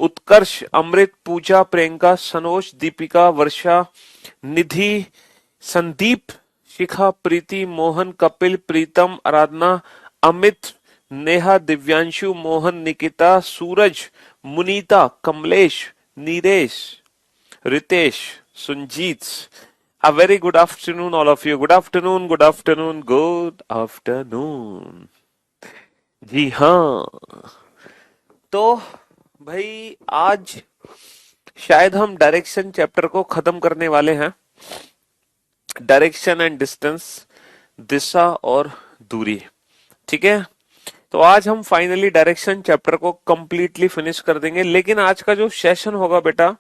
Utkarsh, Amrit, Puja, Priyanka, Sanoj, Deepika, Varsha, Nidhi, Sandeep, Shikha, Preeti, Mohan, Kapil, Pritam, Aradhana, Amit, Neha, Divyanshu, Mohan, Nikita, Suraj, Munita, Kamlesh, Niresh, Ritesh, सुंजीत। A very good afternoon, all of you. Good afternoon, good afternoon, good afternoon. जी हाँ, तो भाई आज शायद हम direction chapter को खत्म करने वाले हैं। डायरेक्शन एंड डिस्टेंस, दिशा और दूरी। ठीक है, तो आज हम फाइनली डायरेक्शन चैप्टर को कंप्लीटली फिनिश कर देंगे। लेकिन आज का जो सेशन होगा बेटा,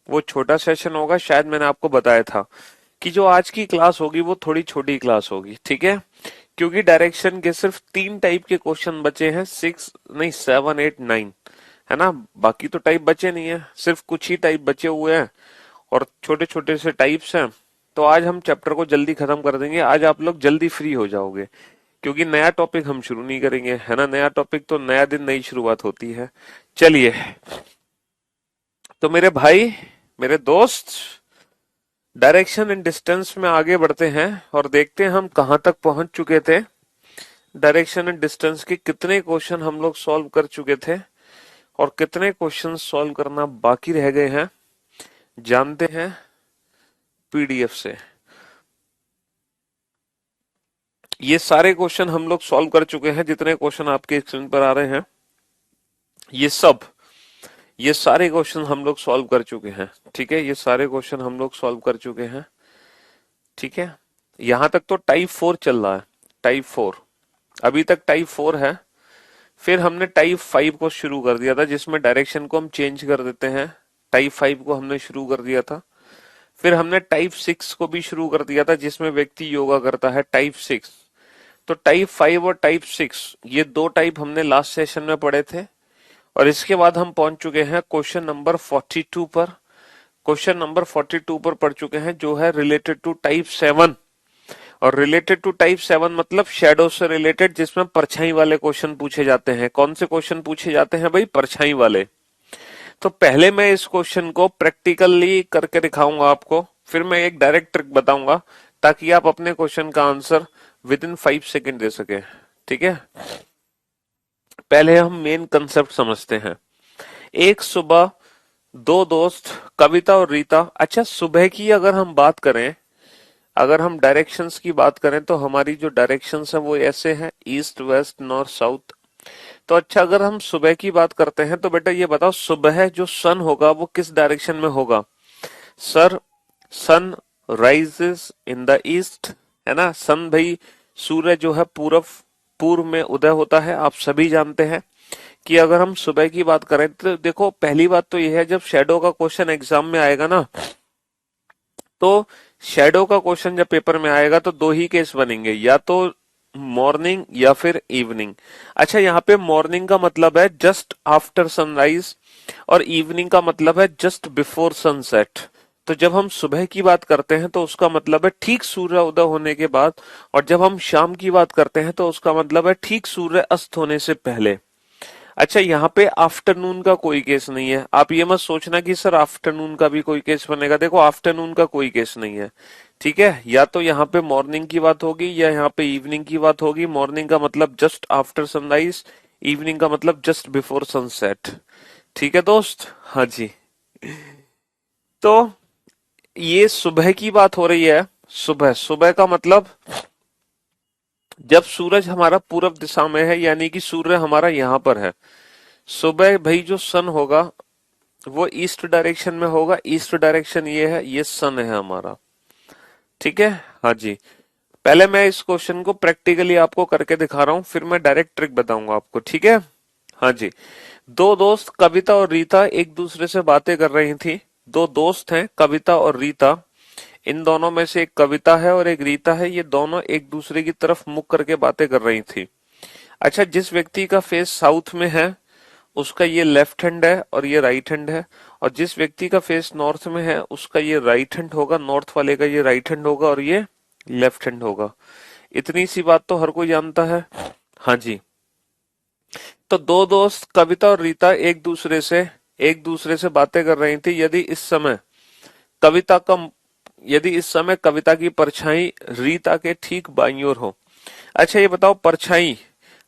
वो छोटा सेशन होगा। शायद मैंने आपको बताया था कि जो आज की क्लास होगी वो थोड़ी छोटी क्लास होगी। ठीक है, क्योंकि डायरेक्शन के सिर्फ 3 टाइप के क्वेश्चन बचे हैं, 6 नहीं 7 8 9 है ना। बाकी तो टाइप बचे नहीं है, सिर्फ कुछ ही टाइप बचे हुए हैं और छोटे छोटे से टाइप्स हैं। तो आज हम चैप्टर को जल्दी खत्म कर देंगे। आज आप लोग जल्दी फ्री हो जाओगे, क्योंकि नया टॉपिक हम शुरू नहीं करेंगे, है ना। नया टॉपिक तो नया दिन, नई शुरुआत होती है। चलिए, तो मेरे भाई, मेरे दोस्त, डायरेक्शन एंड डिस्टेंस में आगे बढ़ते हैं और देखते हैं हम कहां तक पहुंच चुके थे। डायरेक्शन एंड डिस्टेंस के कितने क्वेश्चन हम लोग सॉल्व कर चुके थे और कितने क्वेश्चन सॉल्व करना बाकी रह गए हैं, जानते हैं पीडीएफ से। ये सारे क्वेश्चन हम लोग सॉल्व कर चुके हैं, जितने क्वेश्चन आपके स्क्रीन पर आ रहे हैं ये सारे क्वेश्चन हम लोग सॉल्व कर चुके हैं। ठीक है, ये सारे क्वेश्चन हम लोग सॉल्व कर चुके हैं। ठीक है, यहां तक तो टाइप 4 चल रहा है। टाइप 4 अभी तक टाइप 4 है। फिर हमने टाइप 5 को शुरू कर दिया था, जिसमें डायरेक्शन को हम चेंज कर देते हैं। टाइप 5 को हमने शुरू कर दिया था। फिर हमने टाइप 6 को भी शुरू कर दिया था, जिसमें व्यक्ति योगा करता है। टाइप 6, तो टाइप 5 और टाइप 6 ये 2 टाइप हमने लास्ट सेशन में पढ़े थे। और इसके बाद हम पहुंच चुके हैं क्वेश्चन नंबर 42 पर। क्वेश्चन नंबर 42 पर पढ़ चुके हैं, जो है रिलेटेड टू टाइप 7। और रिलेटेड टू टाइप 7 मतलब शेडो से रिलेटेड, जिसमें परछाई वाले क्वेश्चन पूछे जाते हैं। कौन से क्वेश्चन पूछे जाते हैं भाई? परछाई वाले। तो पहले मैं इस क्वेश्चन को प्रैक्टिकली करके दिखाऊंगा आपको, फिर मैं एक डायरेक्ट ट्रिक बताऊंगा, ताकि आप अपने क्वेश्चन का आंसर विद इन 5 सेकेंड दे सके। ठीक है, पहले हम मेन कंसेप्ट समझते हैं। एक सुबह 2 दोस्त, कविता और रीता। अच्छा, सुबह की अगर हम बात करें, अगर हम डायरेक्शंस की बात करें, तो हमारी जो डायरेक्शंस है वो ऐसे हैं, ईस्ट, वेस्ट, नॉर्थ, साउथ। तो अच्छा, अगर हम सुबह की बात करते हैं, तो बेटा ये बताओ, सुबह जो सन होगा वो किस डायरेक्शन में होगा? Sir, sun rises in the east, है ना। सन भाई, सूर्य जो है पूर्व में उदय होता है। आप सभी जानते हैं कि अगर हम सुबह की बात करें, तो देखो पहली बात तो यह है, जब शेडो का क्वेश्चन एग्जाम में आएगा ना, तो शेडो का क्वेश्चन जब पेपर में आएगा तो 2 ही केस बनेंगे, या तो मॉर्निंग या फिर इवनिंग। अच्छा, यहाँ पे मॉर्निंग का मतलब है जस्ट आफ्टर सनराइज और इवनिंग का मतलब है जस्ट बिफोर सनसेट। तो जब हम सुबह की बात करते हैं तो उसका मतलब है ठीक सूर्य उदय होने के बाद, और जब हम शाम की बात करते हैं तो उसका मतलब है ठीक सूर्य अस्त होने से पहले। अच्छा, यहाँ पे आफ्टरनून का कोई केस नहीं है। आप ये मत सोचना कि सर आफ्टरनून का भी कोई केस बनेगा। देखो, आफ्टरनून का कोई केस नहीं है। ठीक है, या तो यहाँ पे मॉर्निंग की बात होगी या यहाँ पे इवनिंग की बात होगी। मॉर्निंग का मतलब जस्ट आफ्टर सनराइज, इवनिंग का मतलब जस्ट बिफोर सनसेट। ठीक है दोस्त, हाँ जी। तो ये सुबह की बात हो रही है। सुबह, सुबह का मतलब जब सूरज हमारा पूर्व दिशा में है, यानी कि सूर्य हमारा यहाँ पर है। सुबह भाई जो सन होगा वो ईस्ट डायरेक्शन में होगा। ईस्ट डायरेक्शन ये है, ये सन है हमारा। ठीक है, हाँ जी। पहले मैं इस क्वेश्चन को प्रैक्टिकली आपको करके दिखा रहा हूं, फिर मैं डायरेक्ट ट्रिक बताऊंगा आपको। ठीक है, हाँ जी। 2 दोस्त, कविता और रीता, एक दूसरे से बातें कर रही थी। 2 दोस्त हैं, कविता और रीता। इन दोनों में से एक कविता है और एक रीता है। ये दोनों एक दूसरे की तरफ मुख करके बातें कर रही थी। अच्छा, जिस व्यक्ति का फेस साउथ में है उसका ये लेफ्ट हैंड है और ये राइट हैंड है, और जिस व्यक्ति का फेस नॉर्थ में है उसका ये राइट हैंड होगा। नॉर्थ वाले का ये राइट हैंड होगा और ये लेफ्ट हैंड होगा। इतनी सी बात तो हर कोई जानता है। हाँ जी। तो 2 दोस्त, कविता और रीता, एक दूसरे से एक दूसरे से बातें कर रही थी। कविता का यदि इस समय कविता की परछाई रीता के ठीक बाईं ओर हो। अच्छा ये बताओ, परछाई,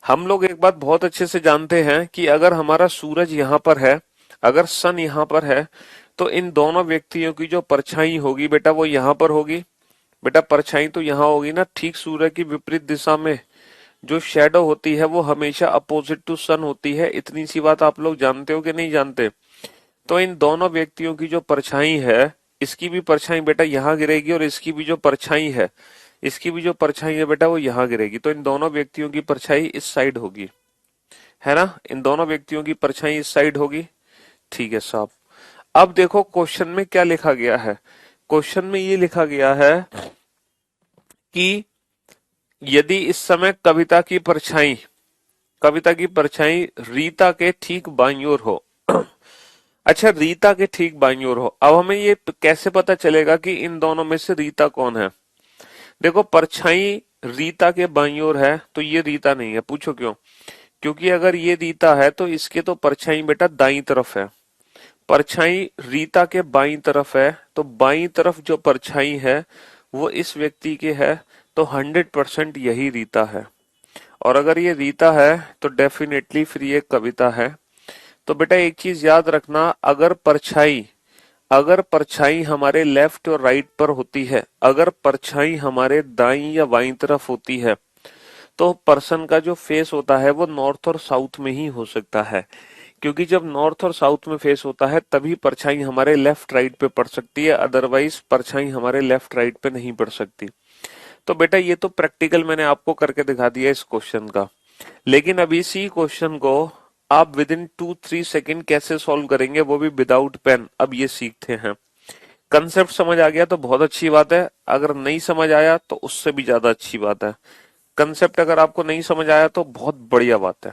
हम लोग एक बात बहुत अच्छे से जानते हैं कि अगर हमारा सूरज यहाँ पर है, अगर सन यहाँ पर है, तो इन दोनों व्यक्तियों की जो परछाई होगी बेटा वो यहाँ पर होगी। बेटा परछाई तो यहाँ होगी ना, ठीक सूर्य की विपरीत दिशा में जो शेडो होती है वो हमेशा अपोजिट टू सन होती है। इतनी सी बात आप लोग जानते हो कि नहीं जानते? तो इन दोनों व्यक्तियों की जो परछाई है, इसकी भी परछाई बेटा यहाँ गिरेगी और इसकी भी जो परछाई है, इसकी भी जो परछाई है बेटा वो यहाँ गिरेगी। तो इन दोनों व्यक्तियों की परछाई इस साइड होगी, है ना? इन दोनों व्यक्तियों की परछाई इस साइड होगी। ठीक है साहब। अब देखो क्वेश्चन में क्या लिखा गया है। क्वेश्चन में ये लिखा गया है कि यदि इस समय कविता की परछाई रीता के ठीक बाईं ओर हो। अच्छा, रीता के ठीक बाईं ओर हो। अब हमें ये कैसे पता चलेगा कि इन दोनों में से रीता कौन है? देखो परछाई रीता के बाईं ओर है तो ये रीता नहीं है। पूछो क्यों? क्योंकि अगर ये रीता है तो इसके तो परछाई बेटा दाईं तरफ है। परछाई रीता के बाईं तरफ है तो बाईं तरफ जो परछाई है वो इस व्यक्ति के है, तो 100% यही रीता है। और अगर ये रीता है तो डेफिनेटली फिर ये कविता है। तो बेटा एक चीज याद रखना, अगर परछाई हमारे लेफ्ट और राइट पर होती है, अगर परछाई हमारे दाईं या बाईं तरफ होती है, तो पर्सन का जो फेस होता है वो नॉर्थ और साउथ में ही हो सकता है। क्योंकि जब नॉर्थ और साउथ में फेस होता है तभी परछाई हमारे लेफ्ट राइट पे पड़ सकती है, अदरवाइज परछाई हमारे लेफ्ट राइट पे नहीं पड़ सकती। तो बेटा ये तो प्रैक्टिकल मैंने आपको करके दिखा दिया इस क्वेश्चन का। लेकिन अब इसी क्वेश्चन को आप विद इन 2-3 सेकेंड कैसे सॉल्व करेंगे, वो भी विदाउट पेन, अब ये सीखते हैं। कंसेप्ट समझ आ गया तो बहुत अच्छी बात है, अगर नहीं समझ आया तो उससे भी ज्यादा अच्छी बात है। कंसेप्ट अगर आपको नहीं समझ आया तो बहुत बढ़िया बात है।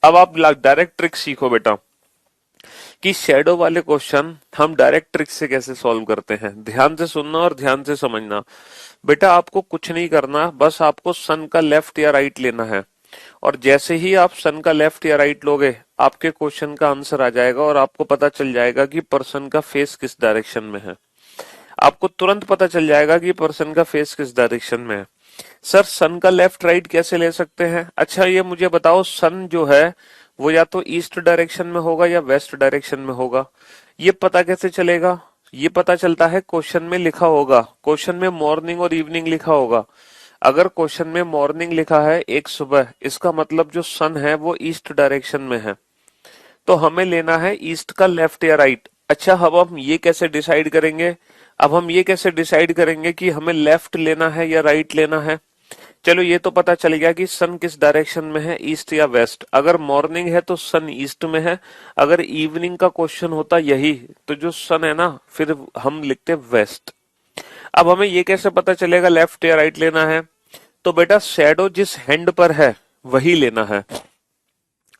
अब आप डायरेक्ट ट्रिक सीखो बेटा कि शेडो वाले क्वेश्चन हम डायरेक्ट ट्रिक से कैसे सॉल्व करते हैं। ध्यान से सुनना और ध्यान से समझना। बेटा आपको कुछ नहीं करना, बस आपको सन का लेफ्ट या राइट लेना है, और जैसे ही आप सन का लेफ्ट या राइट लोगे आपके क्वेश्चन का आंसर आ जाएगा और आपको पता चल जाएगा कि पर्सन का फेस किस डायरेक्शन में है। आपको तुरंत पता चल जाएगा कि पर्सन का फेस किस डायरेक्शन में है। सर सन का लेफ्ट राइट कैसे ले सकते हैं? अच्छा ये मुझे बताओ, सन जो है वो या तो ईस्ट डायरेक्शन में होगा या वेस्ट डायरेक्शन में होगा। ये पता कैसे चलेगा? ये पता चलता है क्वेश्चन में लिखा होगा, क्वेश्चन में मॉर्निंग और इवनिंग लिखा होगा। अगर क्वेश्चन में मॉर्निंग लिखा है एक सुबह, इसका मतलब जो सन है वो ईस्ट डायरेक्शन में है, तो हमें लेना है ईस्ट का लेफ्ट या राइट। अच्छा अब हम ये कैसे डिसाइड करेंगे? अब हम ये कैसे डिसाइड करेंगे कि हमें लेफ्ट लेना है या राइट लेना है? चलो ये तो पता चल गया कि सन किस डायरेक्शन में है, ईस्ट या वेस्ट। अगर मॉर्निंग है तो सन ईस्ट में है, अगर इवनिंग का क्वेश्चन होता यही तो जो सन है ना फिर हम लिखते वेस्ट। अब हमें ये कैसे पता चलेगा लेफ्ट या राइट लेना है? तो बेटा शैडो जिस हैंड पर है वही लेना है।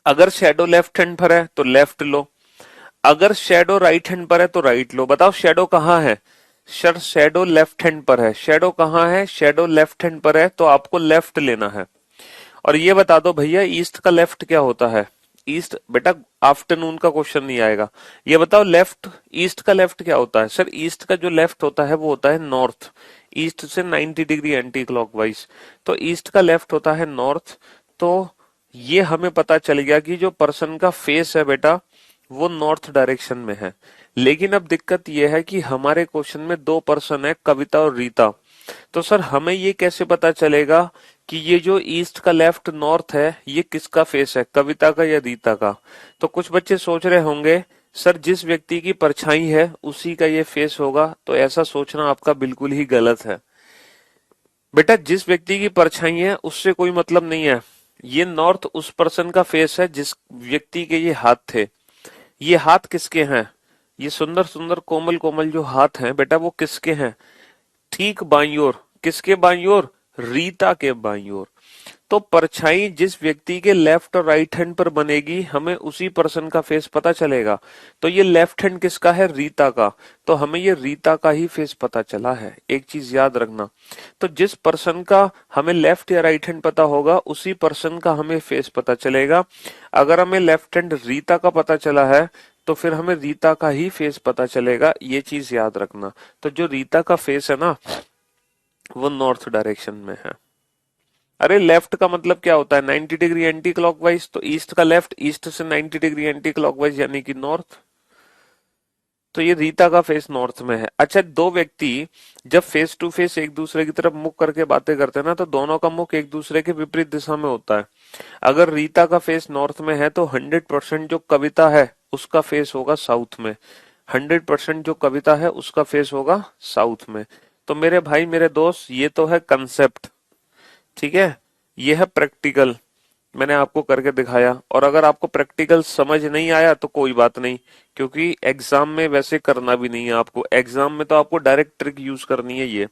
अगर शैडो लेफ्ट हैंड पर है तो लेफ्ट लो, अगर शैडो राइट हैंड पर है तो राइट लो। बताओ शैडो कहाँ है? सर शैडो लेफ्ट हैंड पर है। शैडो कहाँ है? शैडो लेफ्ट हैंड पर है, तो आपको लेफ्ट लेना है। और ये बता दो भैया ईस्ट का लेफ्ट क्या होता है? ईस्ट बेटा आफ्टरनून का क्वेश्चन नहीं आएगा। ये बताओ लेफ्ट, ईस्ट का लेफ्ट क्या होता है? सर ईस्ट का जो लेफ्ट होता है वो होता है नॉर्थ, ईस्ट से 90 डिग्री एंटी क्लॉकवाइज। तो ईस्ट का लेफ्ट होता है नॉर्थ। तो ये हमें पता चल गया कि जो पर्सन का फेस है बेटा वो नॉर्थ डायरेक्शन में है। लेकिन अब दिक्कत यह है कि हमारे क्वेश्चन में दो पर्सन है, कविता और रीता। तो सर हमें ये कैसे पता चलेगा कि ये जो ईस्ट का लेफ्ट नॉर्थ है ये किसका फेस है, कविता का या रीता का? तो कुछ बच्चे सोच रहे होंगे सर जिस व्यक्ति की परछाई है उसी का ये फेस होगा, तो ऐसा सोचना आपका बिल्कुल ही गलत है। बेटा जिस व्यक्ति की परछाई है उससे कोई मतलब नहीं है। ये नॉर्थ उस पर्सन का फेस है जिस व्यक्ति के ये हाथ थे। ये हाथ किसके हैं? ये सुंदर सुंदर कोमल कोमल जो हाथ हैं बेटा वो किसके हैं? ठीक बाईं ओर। किसके बाईं ओर? रीता के बाईं ओर। तो परछाई जिस व्यक्ति के लेफ्ट और राइट हैंड पर बनेगी हमें उसी पर्सन का फेस पता चलेगा। तो ये लेफ्ट हैंड किसका है? रीता का। तो हमें ये रीता का ही फेस पता चला है। एक चीज याद रखना, तो जिस पर्सन का हमें लेफ्ट या राइट हैंड पता होगा उसी पर्सन का हमें फेस पता चलेगा। अगर हमें लेफ्ट हैंड रीता का पता चला है तो फिर हमें रीता का ही फेस पता चलेगा, ये चीज याद रखना। तो जो रीता का फेस है ना, वो नॉर्थ डायरेक्शन में है। अरे लेफ्ट का मतलब क्या होता है? 90 डिग्री एंटी क्लॉकवाइज, तो ईस्ट का लेफ्ट, ईस्ट से 90 डिग्री एंटी क्लॉकवाइज यानी कि नॉर्थ। तो ये रीता का फेस नॉर्थ में है। अच्छा, दो व्यक्ति जब फेस टू फेस एक दूसरे की तरफ मुख करके बातें करते हैं ना, तो दोनों का मुख एक दूसरे के विपरीत दिशा में होता है। अगर रीता का फेस नॉर्थ में है तो 100% जो कविता है उसका फेस होगा साउथ में। 100% जो कविता है उसका फेस होगा साउथ में। तो मेरे भाई मेरे दोस्त, ये तो है कंसेप्ट, ठीक है, ये है प्रैक्टिकल, मैंने आपको करके दिखाया। और अगर आपको प्रैक्टिकल समझ नहीं आया तो कोई बात नहीं, क्योंकि एग्जाम में वैसे करना भी नहीं है आपको। एग्जाम में तो आपको डायरेक्ट ट्रिक यूज करनी है ये।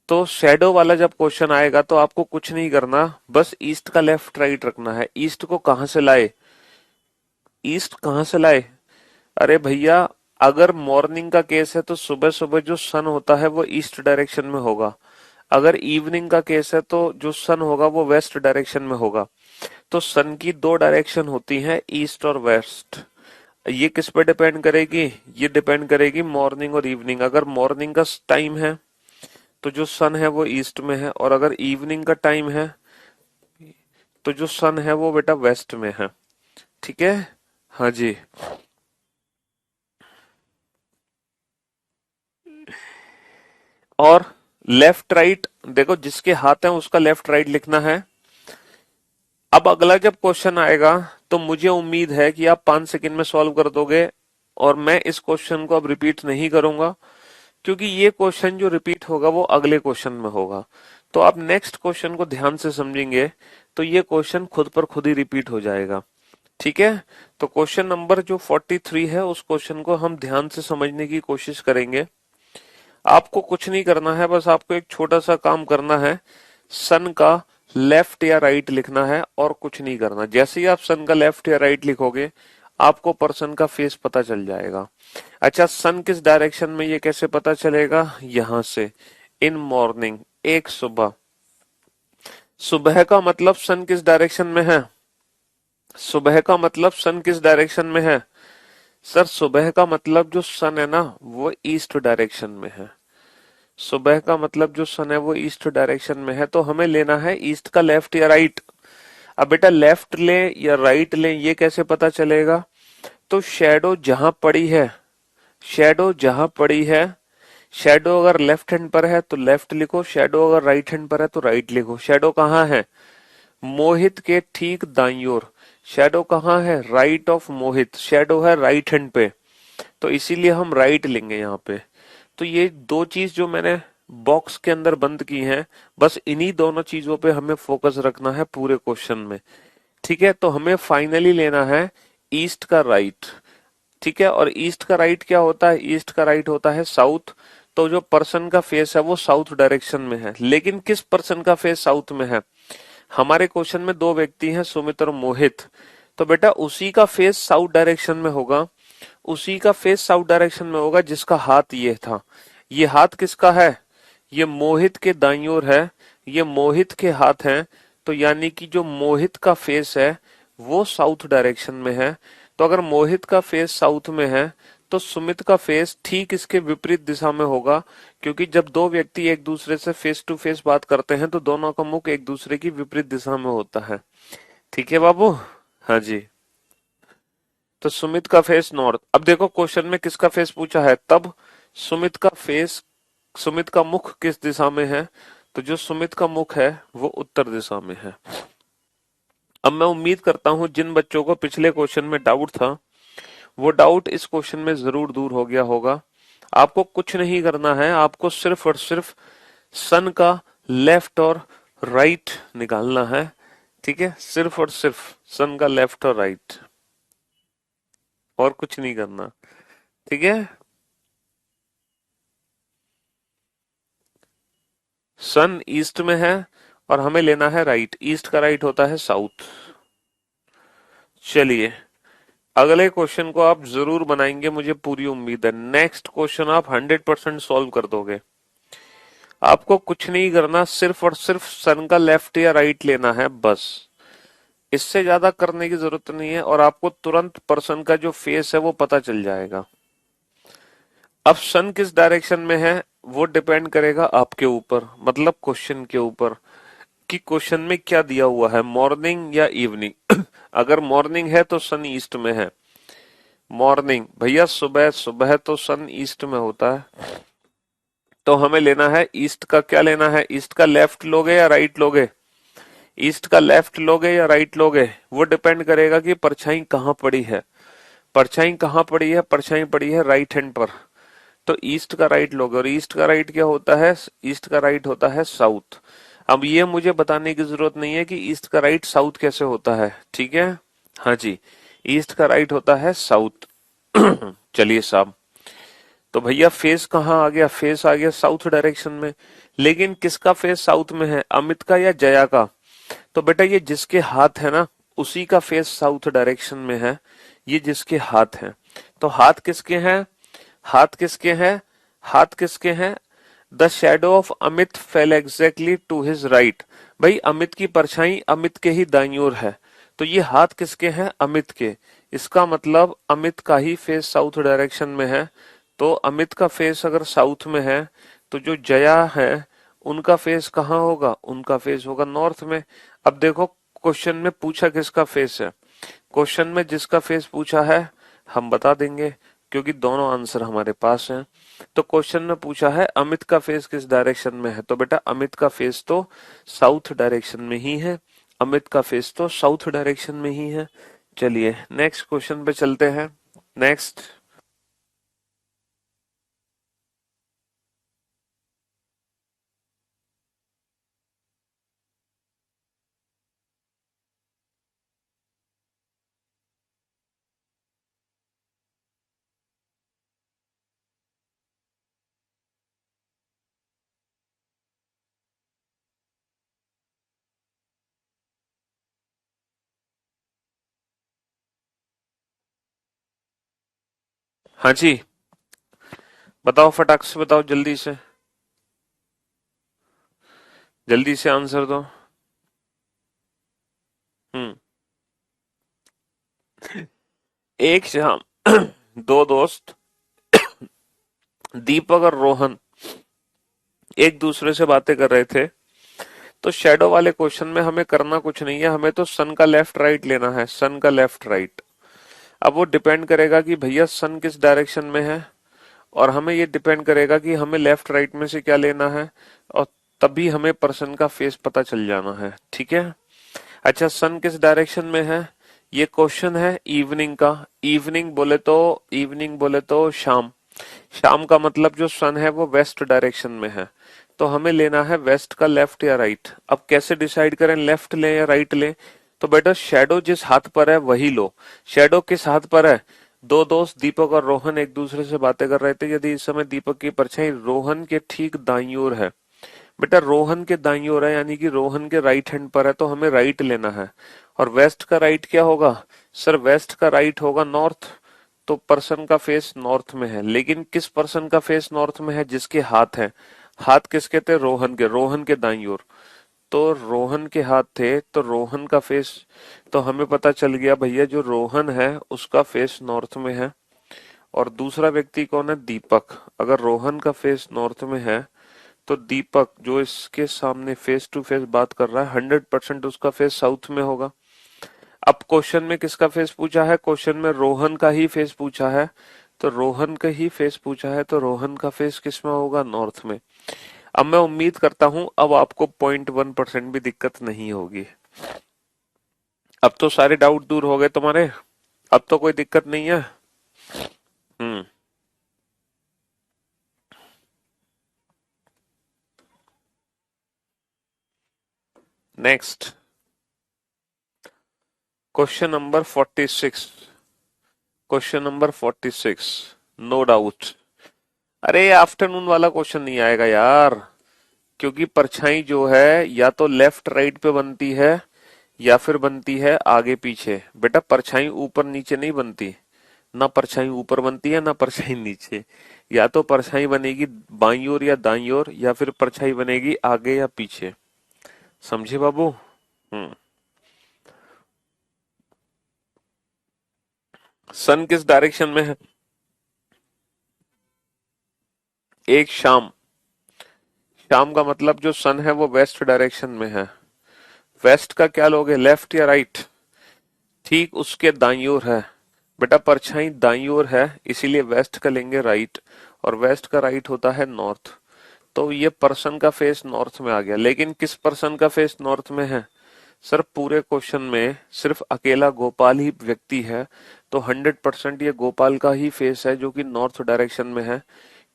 तो शैडो वाला जब क्वेश्चन आएगा तो आपको कुछ नहीं करना, बस ईस्ट का लेफ्ट राइट रखना है। ईस्ट को कहां से लाए? ईस्ट कहां से लाए? अरे भैया, अगर मॉर्निंग का केस है तो सुबह सुबह जो सन होता है वो ईस्ट डायरेक्शन में होगा। अगर इवनिंग का केस है तो जो सन होगा वो वेस्ट डायरेक्शन में होगा। तो सन की दो डायरेक्शन होती हैं, ईस्ट और वेस्ट। ये किस पे डिपेंड करेगी? ये डिपेंड करेगी मॉर्निंग और इवनिंग। अगर मॉर्निंग का टाइम है तो जो सन है वो ईस्ट में है, और अगर इवनिंग का टाइम है तो जो सन है वो बेटा वेस्ट में है। ठीक है, हाँ जी। और लेफ्ट राइट देखो, जिसके हाथ है उसका लेफ्ट राइट लिखना है। अब अगला जब क्वेश्चन आएगा तो मुझे उम्मीद है कि आप 5 सेकंड में सॉल्व कर दोगे, और मैं इस क्वेश्चन को अब रिपीट नहीं करूंगा, क्योंकि ये क्वेश्चन जो रिपीट होगा वो अगले क्वेश्चन में होगा। तो आप नेक्स्ट क्वेश्चन को ध्यान से समझेंगे तो ये क्वेश्चन खुद पर खुद ही रिपीट हो जाएगा। ठीक है, तो क्वेश्चन नंबर जो 43 है उस क्वेश्चन को हम ध्यान से समझने की कोशिश करेंगे। आपको कुछ नहीं करना है, बस आपको एक छोटा सा काम करना है, सन का लेफ्ट या राइट लिखना है, और कुछ नहीं करना। जैसे ही आप सन का लेफ्ट या राइट लिखोगे आपको पर्सन का फेस पता चल जाएगा। अच्छा, सन किस डायरेक्शन में, ये कैसे पता चलेगा? यहां से, इन मॉर्निंग, एक सुबह। सुबह का मतलब सन किस डायरेक्शन में है? सुबह का मतलब सन किस डायरेक्शन में है? सर सुबह का मतलब जो सन है ना वो ईस्ट डायरेक्शन में है। सुबह का मतलब जो सन है वो ईस्ट डायरेक्शन में है, तो हमें लेना है ईस्ट का लेफ्ट या राइट। अब बेटा लेफ्ट ले या राइट ले ये कैसे पता चलेगा? तो शैडो जहां पड़ी है, शैडो जहां पड़ी है, शैडो अगर लेफ्ट हैंड पर है तो लेफ्ट लिखो, शैडो अगर राइट हैंड पर है तो राइट लिखो। शैडो कहाँ है? मोहित के ठीक दाईं ओर। शैडो कहाँ है? Right of Mohit. शैडो है राइट हैंड पे, तो इसीलिए हम राइट लेंगे यहाँ पे। तो ये दो चीज जो मैंने बॉक्स के अंदर बंद की हैं, बस इन्हीं दोनों चीजों पे हमें फोकस रखना है पूरे क्वेश्चन में। ठीक है, तो हमें फाइनली लेना है ईस्ट का राइट। ठीक है, और ईस्ट का राइट क्या होता है? ईस्ट का राइट होता है साउथ। तो जो पर्सन का फेस है वो साउथ डायरेक्शन में है, लेकिन किस पर्सन का फेस साउथ में है? हमारे क्वेश्चन में दो व्यक्ति हैं, सुमित और मोहित। तो बेटा उसी का फेस साउथ डायरेक्शन में होगा, उसी का फेस साउथ डायरेक्शन में होगा जिसका हाथ ये था। ये हाथ किसका है? ये मोहित के दाईं ओर है, ये मोहित के हाथ हैं। तो यानी कि जो मोहित का फेस है वो साउथ डायरेक्शन में है। तो अगर मोहित का फेस साउथ में है तो सुमित का फेस ठीक इसके विपरीत दिशा में होगा, क्योंकि जब दो व्यक्ति एक दूसरे से फेस टू फेस बात करते हैं तो दोनों का मुख एक दूसरे की विपरीत दिशा में होता है। ठीक है बाबू, हाँ जी। तो सुमित का फेस नॉर्थ। अब देखो क्वेश्चन में किसका फेस पूछा है, तब सुमित का फेस, सुमित का मुख किस दिशा में है? तो जो सुमित का मुख है वो उत्तर दिशा में है। अब मैं उम्मीद करता हूं जिन बच्चों को पिछले क्वेश्चन में डाउट था वो डाउट इस क्वेश्चन में जरूर दूर हो गया होगा। आपको कुछ नहीं करना है, आपको सिर्फ और सिर्फ सन का लेफ्ट और राइट निकालना है। ठीक है, सिर्फ और सिर्फ सन का लेफ्ट और राइट, और कुछ नहीं करना। ठीक है, सन ईस्ट में है और हमें लेना है राइट। ईस्ट का राइट होता है साउथ। चलिए, अगले क्वेश्चन को आप जरूर बनाएंगे, मुझे पूरी उम्मीद है। नेक्स्ट क्वेश्चन आप 100% सॉल्व कर दोगे। आपको कुछ नहीं करना, सिर्फ और सिर्फ सन का लेफ्ट या राइट लेना है बस। इससे ज्यादा करने की जरूरत नहीं है और आपको तुरंत पर्सन का जो फेस है वो पता चल जाएगा। अब सन किस डायरेक्शन में है वो डिपेंड करेगा आपके ऊपर, मतलब क्वेश्चन के ऊपर, कि क्वेश्चन में क्या दिया हुआ है, मॉर्निंग या इवनिंग। अगर मॉर्निंग है तो सन ईस्ट में है। मॉर्निंग भैया सुबह, सुबह तो सन ईस्ट में होता है। तो हमें लेना है ईस्ट का, क्या लेना है, ईस्ट का लेफ्ट लोगे या राइट लोगे, ईस्ट का लेफ्ट लोगे या राइट लोगे, वो डिपेंड करेगा कि परछाई कहाँ पड़ी है। परछाई कहाँ पड़ी है, परछाई पड़ी है राइट हैंड पर। तो ईस्ट का राइट लोगे, और ईस्ट का राइट क्या होता है, ईस्ट का राइट होता है साउथ। अब ये मुझे बताने की जरूरत नहीं है कि ईस्ट का राइट साउथ कैसे होता है, ठीक है। हाँ जी, ईस्ट का राइट होता है साउथ। चलिए साहब, तो भैया फेस कहाँ आ गया, फेस आ गया साउथ डायरेक्शन में। लेकिन किसका फेस साउथ में है, अमित का या जया का। तो बेटा ये जिसके हाथ है ना, उसी का फेस साउथ डायरेक्शन में है। ये जिसके हाथ है, तो हाथ किसके हैं, हाथ किसके हैं, हाथ किसके हैं। The shadow of Amit fell exactly to his right. भाई अमित की परछाई अमित के ही दाईं ओर है। तो ये हाथ किसके हैं, अमित के। इसका मतलब अमित का ही फेस साउथ डायरेक्शन में है। तो अमित का फेस अगर साउथ में है, तो जो जया है उनका फेस कहाँ होगा, उनका फेस होगा नॉर्थ में। अब देखो क्वेश्चन में पूछा किसका फेस है, क्वेश्चन में जिसका फेस पूछा है हम बता देंगे, क्योंकि दोनों आंसर हमारे पास हैं। तो क्वेश्चन में पूछा है अमित का फेस किस डायरेक्शन में है, तो बेटा अमित का फेस तो साउथ डायरेक्शन में ही है। अमित का फेस तो साउथ डायरेक्शन में ही है। चलिए नेक्स्ट क्वेश्चन पे चलते हैं। नेक्स्ट। हाँ जी, बताओ फटाक से बताओ, जल्दी से आंसर दो। हम्म। एक शाम दो दोस्त दीपक और रोहन एक दूसरे से बातें कर रहे थे। तो शेडो वाले क्वेश्चन में हमें करना कुछ नहीं है, हमें तो सन का लेफ्ट राइट लेना है, सन का लेफ्ट राइट। अब वो डिपेंड करेगा कि भैया सन किस डायरेक्शन में है, और हमें ये डिपेंड करेगा कि हमें लेफ्ट राइट में से क्या लेना है, और तभी हमें पर्सन का फेस पता चल जाना है, ठीक है। अच्छा सन किस डायरेक्शन में है, ये क्वेश्चन है इवनिंग का। इवनिंग बोले तो शाम। शाम का मतलब जो सन है वो वेस्ट डायरेक्शन में है। तो हमें लेना है वेस्ट का लेफ्ट या राइट। अब कैसे डिसाइड करें, लेफ्ट लें या राइट लें। तो बेटा शेडो जिस हाथ पर है वही लो। शेडो किस हाथ पर है, दो दोस्त दीपक और रोहन एक दूसरे से बातें कर रहे थे। यदि इस समय दीपक की परछाई रोहन के ठीक दाईं ओर है, बेटा रोहन के दाईं ओर है यानी कि रोहन के राइट हैंड पर है, तो हमें राइट लेना है। और वेस्ट का राइट क्या होगा, सर वेस्ट का राइट होगा नॉर्थ। तो पर्सन का फेस नॉर्थ में है, लेकिन किस पर्सन का फेस नॉर्थ में है, जिसके हाथ है। हाथ किसके थे, रोहन के, रोहन के दाईं ओर। तो रोहन के हाथ थे तो रोहन का फेस, तो हमें पता चल गया भैया जो रोहन है उसका फेस नॉर्थ में है। और दूसरा व्यक्ति कौन है, दीपक। अगर रोहन का फेस नॉर्थ में है, तो दीपक जो इसके सामने फेस टू फेस बात कर रहा है 100% उसका फेस साउथ में होगा। अब क्वेश्चन में किसका फेस पूछा है, क्वेश्चन में रोहन का ही फेस पूछा है। तो रोहन का ही फेस पूछा है, तो रोहन का फेस किस में होगा, नॉर्थ में। अब मैं उम्मीद करता हूं अब आपको 0.1% भी दिक्कत नहीं होगी। अब तो सारे डाउट दूर हो गए तुम्हारे, अब तो कोई दिक्कत नहीं है। Hmm. Next question number 46। Question number 46, no doubt. अरे आफ्टरनून वाला क्वेश्चन नहीं आएगा यार, क्योंकि परछाई जो है या तो लेफ्ट राइट पे बनती है या फिर बनती है आगे पीछे। बेटा परछाई ऊपर नीचे नहीं बनती, ना परछाई ऊपर बनती है ना परछाई नीचे। या तो परछाई बनेगी बाईं ओर या दाईं ओर, या फिर परछाई बनेगी आगे या पीछे। समझे बाबू। हम्म। सन किस डायरेक्शन में है? एक शाम, शाम का मतलब जो सन है वो वेस्ट डायरेक्शन में है। वेस्ट का क्या लोगे, लेफ्ट या राइट? ठीक उसके दाईं ओर है। बेटा परछाई दाईं ओर है, इसीलिए वेस्ट का लेंगे राइट, और वेस्ट का राइट होता है नॉर्थ। तो ये पर्सन का फेस नॉर्थ में आ गया, लेकिन किस पर्सन का फेस नॉर्थ में है? सर पूरे क्वेश्चन में सिर्फ अकेला गोपाल ही व्यक्ति है, तो 100% ये गोपाल का ही फेस है जो कि नॉर्थ डायरेक्शन में है।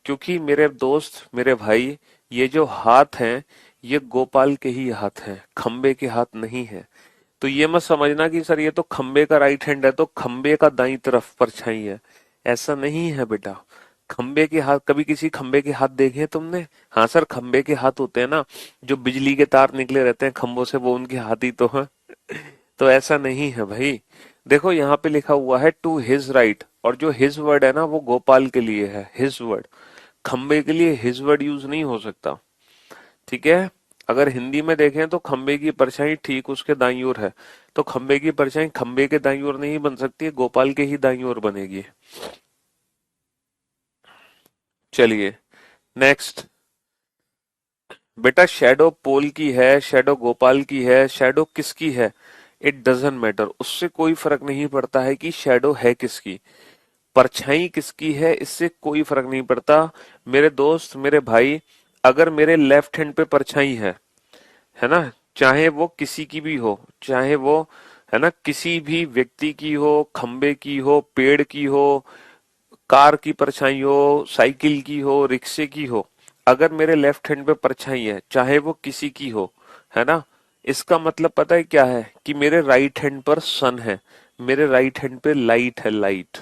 क्योंकि मेरे दोस्त, मेरे भाई, ये जो हाथ हैं ये गोपाल के ही हाथ हैं, खंबे के हाथ नहीं है। तो ये मत समझना कि सर ये तो खंबे का राइट हैंड है तो खंबे का दाईं तरफ परछाई है, ऐसा नहीं है बेटा। खंबे के हाथ, कभी किसी खंबे के हाथ देखे हैं तुमने? हाँ सर, खंबे के हाथ होते हैं ना, जो बिजली के तार निकले रहते हैं खंबों से, वो उनके हाथ ही तो हैं। तो ऐसा नहीं है भाई। देखो यहाँ पे लिखा हुआ है टू हिज राइट, और जो हिज वर्ड है ना वो गोपाल के लिए है, हिज वर्ड। खंबे के लिए हिज वर्ड यूज नहीं हो सकता, ठीक है। अगर हिंदी में देखें तो खंबे की परछाई ठीक उसके दाईं ओर है, तो खंबे की परछाई खंबे के दाईं ओर नहीं बन सकती है, गोपाल के ही दाईं ओर बनेगी। चलिए नेक्स्ट। बेटा शैडो पोल की है, शैडो गोपाल की है, शैडो किसकी है, इट डजेंट मैटर, उससे कोई फर्क नहीं पड़ता है कि शैडो है किसकी, परछाई किसकी है, इससे कोई फर्क नहीं पड़ता। मेरे दोस्त, मेरे भाई, अगर मेरे लेफ्ट हैंड पे परछाई है ना, चाहे वो किसी की भी हो, चाहे वो, है ना, किसी भी व्यक्ति की हो, खंबे की हो, पेड़ की हो, कार की परछाई हो, साइकिल की हो, रिक्शे की हो, अगर मेरे लेफ्ट हैंड पे परछाई है, चाहे वो किसी की हो, है ना, इसका मतलब पता है क्या है? कि मेरे राइट हैंड पर सन है, मेरे राइट हैंड पे लाइट है, लाइट।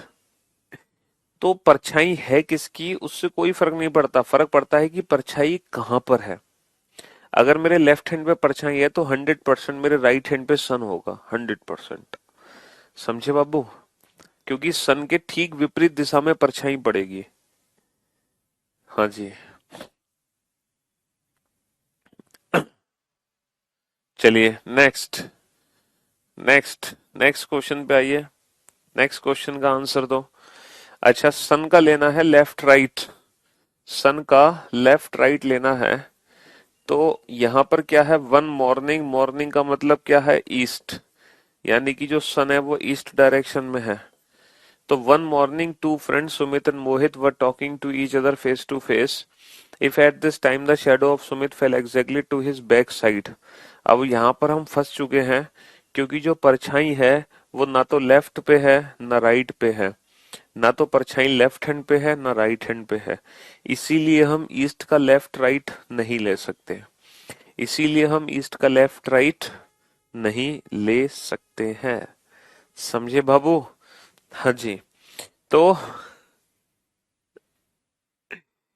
तो परछाई है किसकी उससे कोई फर्क नहीं पड़ता, फर्क पड़ता है कि परछाई कहाँ पर है। अगर मेरे लेफ्ट हैंड पे परछाई है तो 100% मेरे राइट हैंड पे सन होगा, 100%। समझे बाबू? क्योंकि सन के ठीक विपरीत दिशा में परछाई पड़ेगी। हाँ जी। चलिए नेक्स्ट, नेक्स्ट, नेक्स्ट क्वेश्चन पे आइए। नेक्स्ट क्वेश्चन का आंसर दो। अच्छा, सन का लेना है लेफ्ट राइट, सन का लेफ्ट राइट लेना है। तो यहां पर क्या है, वन मॉर्निंग, मॉर्निंग का मतलब क्या है, ईस्ट, यानी कि जो सन है वो ईस्ट डायरेक्शन में है। तो one morning two friends Sumit and Mohit were talking to each other face to face, if at this time the shadow of Sumit fell exactly to his back side. अब यहाँ पर हम फंस चुके हैं, क्योंकि जो परछाई है वो ना तो लेफ्ट पे है ना राइट पे है, ना तो परछाई लेफ्ट हैंड पे है ना राइट हैंड पे है। इसीलिए हम ईस्ट का लेफ्ट राइट नहीं ले सकते, इसीलिए हम ईस्ट का लेफ्ट राइट नहीं ले सकते हैं। समझे बाबू? हाँ जी। तो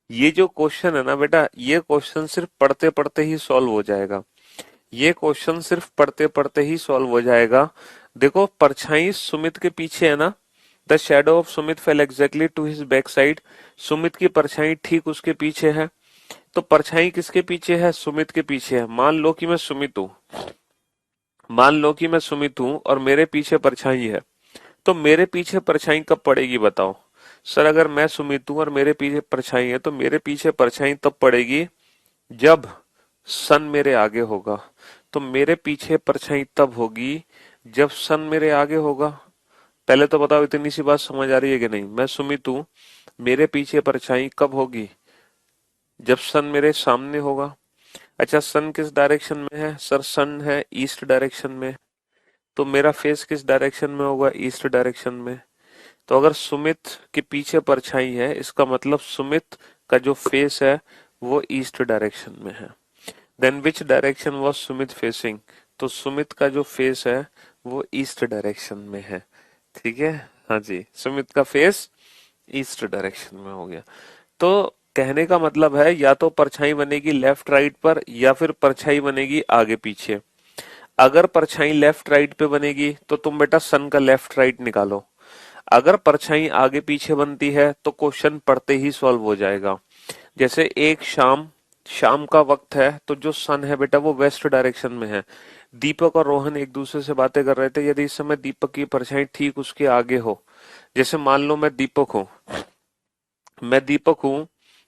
ये जो क्वेश्चन है ना बेटा, ये क्वेश्चन सिर्फ पढ़ते पढ़ते ही सॉल्व हो जाएगा, ये क्वेश्चन सिर्फ पढ़ते पढ़ते ही सॉल्व हो जाएगा। देखो परछाई सुमित के पीछे है ना, the shadow of Sumit fell exactly to his back side, Sumit की परछाई ठीक उसके पीछे है। तो परछाई किसके पीछे है, सुमित के पीछे है। मान लो कि मैं सुमित हूं, मान लो कि मैं सुमित हूं और मेरे पीछे परछाई है, तो मेरे पीछे परछाई कब पड़ेगी बताओ? सर अगर मैं सुमित हूं और मेरे पीछे परछाई है तो मेरे पीछे परछाई तब पड़ेगी जब सन मेरे आगे होगा। तो मेरे पीछे परछाई तब होगी जब सन मेरे आगे होगा। पहले तो बताओ इतनी सी बात समझ आ रही है कि नहीं? मैं सुमित हूं, मेरे पीछे परछाई कब होगी? जब सन मेरे सामने होगा। अच्छा सन किस डायरेक्शन में है? सर सन है ईस्ट डायरेक्शन में, तो मेरा फेस किस डायरेक्शन में होगा? ईस्ट डायरेक्शन में। तो अगर सुमित के पीछे परछाई है, इसका मतलब सुमित का जो फेस है वो ईस्ट डायरेक्शन में है। Then which direction was Sumit facing? तो सुमित का जो फेस है वो ईस्ट डायरेक्शन में है, ठीक है। हाँ जी, सुमित का फेस ईस्ट डायरेक्शन में हो गया। तो कहने का मतलब है या तो परछाई बनेगी लेफ्ट राइट पर या फिर परछाई बनेगी आगे पीछे। अगर परछाई लेफ्ट राइट पे बनेगी तो तुम बेटा सन का लेफ्ट राइट निकालो। अगर परछाई आगे पीछे बनती है तो क्वेश्चन पढ़ते ही सॉल्व हो जाएगा। जैसे एक शाम, शाम का वक्त है तो जो सन है बेटा वो वेस्ट डायरेक्शन में है। दीपक और रोहन एक दूसरे से बातें कर रहे थे, यदि इस समय दीपक की परछाई ठीक उसके आगे हो, जैसे मान लो मैं दीपक हूं,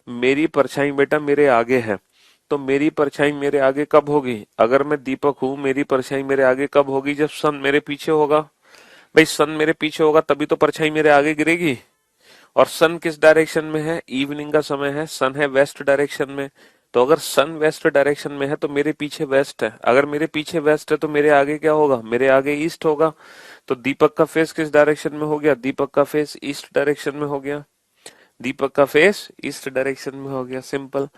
मेरी परछाई बेटा मेरे आगे है, तो मेरी परछाई मेरे आगे कब होगी? अगर मैं दीपक हूं, मेरी परछाई मेरे आगे कब होगी? जब सन मेरे पीछे होगा। भाई सन मेरे पीछे होगा तभी तो परछाई मेरे आगे गिरेगी। और सन किस डायरेक्शन में है? इवनिंग का समय है, सन है वेस्ट डायरेक्शन में। तो अगर सन वेस्ट डायरेक्शन में है तो मेरे पीछे वेस्ट है, अगर मेरे पीछे वेस्ट है तो मेरे आगे क्या होगा? मेरे आगे ईस्ट होगा। तो दीपक का फेस किस डायरेक्शन में हो गया? दीपक का फेस ईस्ट डायरेक्शन में हो गया। दीपक का फेस ईस्ट डायरेक्शन में हो गया, सिंपल।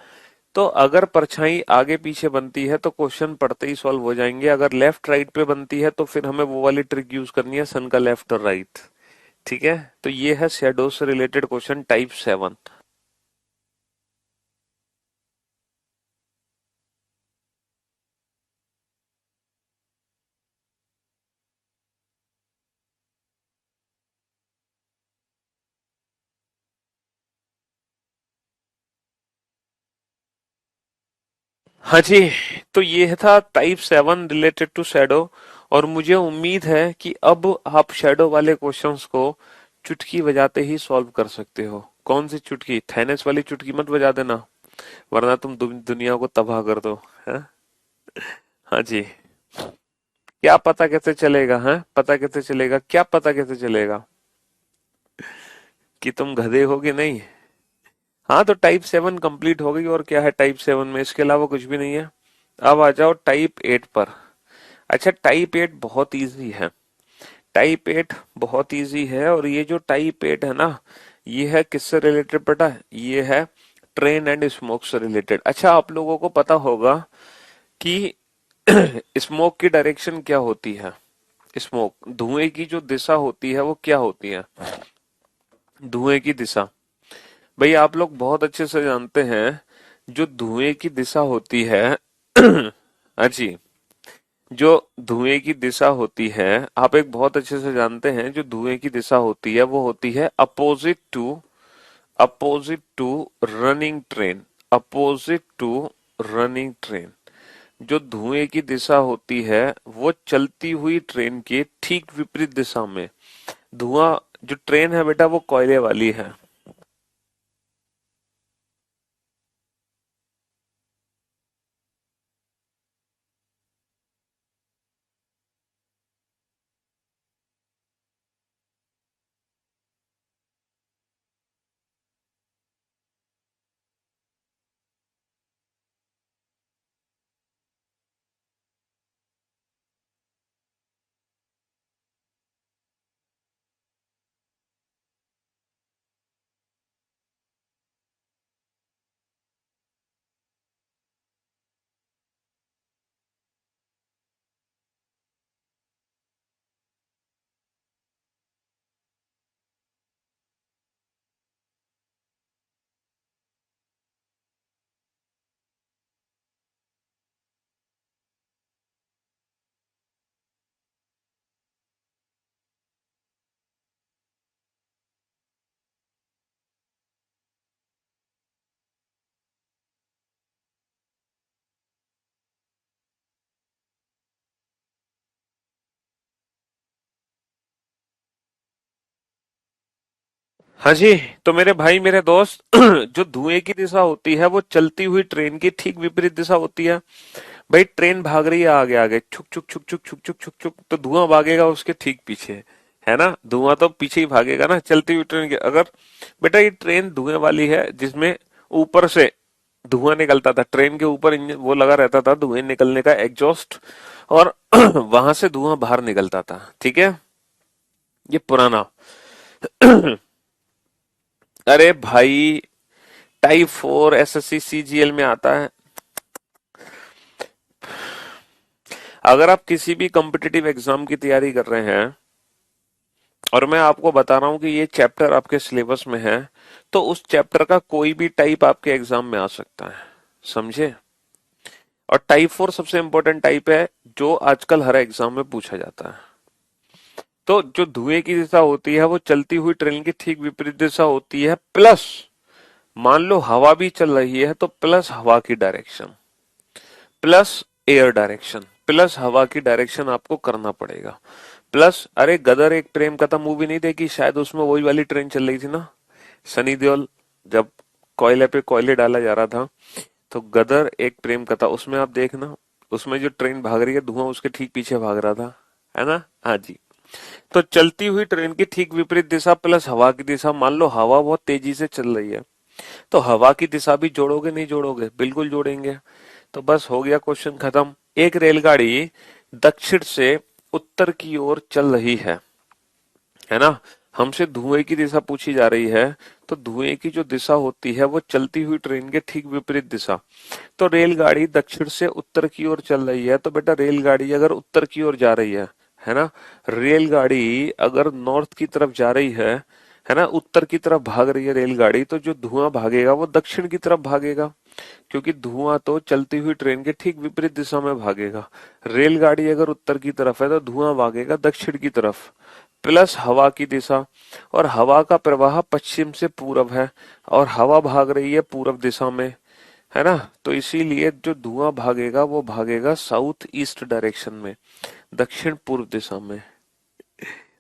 तो अगर परछाई आगे पीछे बनती है तो क्वेश्चन पढ़ते ही सॉल्व हो जाएंगे। अगर लेफ्ट राइट पे बनती है तो फिर हमें वो वाली ट्रिक यूज करनी है, सन का लेफ्ट और राइट। ठीक है, तो ये है शैडो से रिलेटेड क्वेश्चन टाइप 7। हाँ जी, तो ये था टाइप 7 रिलेटेड टू शैडो। और मुझे उम्मीद है कि अब आप शैडो वाले क्वेश्चंस को चुटकी बजाते ही सॉल्व कर सकते हो। कौन सी चुटकी? थैनेस वाली चुटकी मत बजा देना, वरना तुम दुनिया को तबाह कर दो है। हाँ जी। क्या पता कैसे चलेगा? है पता कैसे चलेगा? क्या पता कैसे चलेगा कि तुम गधे हो कि नहीं? हाँ, तो टाइप 7 कंप्लीट हो गई। और क्या है टाइप 7 में? इसके अलावा कुछ भी नहीं है। अब आ जाओ टाइप 8 पर। अच्छा, टाइप 8 बहुत इजी है। टाइप 8 बहुत इजी है। और ये जो टाइप 8 है ना, ये है किससे रिलेटेड पता है? ये है ट्रेन एंड स्मोक से रिलेटेड। अच्छा, आप लोगों को पता होगा कि स्मोक की डायरेक्शन क्या होती है? स्मोक धुएं की जो दिशा होती है वो क्या होती है? धुएं की दिशा, भाई आप लोग बहुत अच्छे से जानते हैं। जो धुएं की दिशा होती है हाँ जी, जो धुएं की दिशा होती है, आप एक बहुत अच्छे से जानते हैं, जो धुएं की दिशा होती है वो होती है opposite to running train. Opposite to running train. जो धुएं की दिशा होती है वो चलती हुई ट्रेन के ठीक विपरीत दिशा में। धुआं, जो ट्रेन है बेटा वो कोयले वाली है। हाँ जी, तो मेरे भाई मेरे दोस्त जो धुएं की दिशा होती है वो चलती हुई ट्रेन की ठीक विपरीत दिशा होती है। भाई ट्रेन भाग रही है आगे आगे, छुक छुक छुक छुक छुक छुक छुक छुक, तो धुआं भागेगा उसके ठीक पीछे। है ना, धुआं तो पीछे ही भागेगा ना चलती हुई ट्रेन के। अगर बेटा ये ट्रेन धुएं वाली है, जिसमें ऊपर से धुआं निकलता था, ट्रेन के ऊपर वो लगा रहता था धुएं निकलने का एग्जॉस्ट, और वहां से धुआं बाहर निकलता था। ठीक है, ये पुराना। अरे भाई, टाइप 4 एसएससी सीजीएल में आता है। अगर आप किसी भी कॉम्पिटिटिव एग्जाम की तैयारी कर रहे हैं और मैं आपको बता रहा हूं कि ये चैप्टर आपके सिलेबस में है, तो उस चैप्टर का कोई भी टाइप आपके एग्जाम में आ सकता है। समझे? और टाइप 4 सबसे इंपॉर्टेंट टाइप है जो आजकल हर एग्जाम में पूछा जाता है। तो जो धुएं की दिशा होती है वो चलती हुई ट्रेन की ठीक विपरीत दिशा होती है, प्लस मान लो हवा भी चल रही है तो प्लस हवा की direction, plus air direction, plus हवा की डायरेक्शन आपको करना पड़ेगा। प्लस अरे गदर एक प्रेम कथा मूवी नहीं देखी शायद, उसमें वही वाली ट्रेन चल रही थी ना, सनी देओल जब कोयले पे कोयले डाला जा रहा था, तो गदर एक प्रेम कथा उसमें आप देखना, उसमें जो ट्रेन भाग रही है धुआं उसके ठीक पीछे भाग रहा था, है ना। हाँ जी। तो चलती हुई ट्रेन की ठीक विपरीत दिशा प्लस हवा की दिशा, मान लो हवा बहुत तेजी से चल रही है, तो हवा की दिशा भी जोड़ोगे नहीं जोड़ोगे, बिल्कुल जोड़ेंगे। तो बस हो गया क्वेश्चन खत्म। एक रेलगाड़ी दक्षिण से उत्तर की ओर चल रही है ना, हमसे धुएं की दिशा पूछी जा रही है, तो धुएं की जो दिशा होती है वो चलती हुई ट्रेन के ठीक विपरीत दिशा। तो रेलगाड़ी दक्षिण से उत्तर की ओर चल रही है, तो बेटा रेलगाड़ी अगर उत्तर की ओर जा रही है ना, रेलगाड़ी अगर नॉर्थ की तरफ जा रही है ना, उत्तर की तरफ भाग रही है रेलगाड़ी, तो जो धुआं भागेगा वो दक्षिण की तरफ भागेगा, क्योंकि धुआं तो चलती हुई ट्रेन के ठीक विपरीत दिशा में भागेगा। रेलगाड़ी अगर उत्तर की तरफ है तो धुआं भागेगा दक्षिण की तरफ, प्लस हवा की दिशा, और हवा का प्रवाह पश्चिम से पूरब है, और हवा भाग रही है पूरब दिशा में, है ना। तो इसीलिए जो धुआं भागेगा वो भागेगा साउथ ईस्ट डायरेक्शन में, दक्षिण पूर्व दिशा में,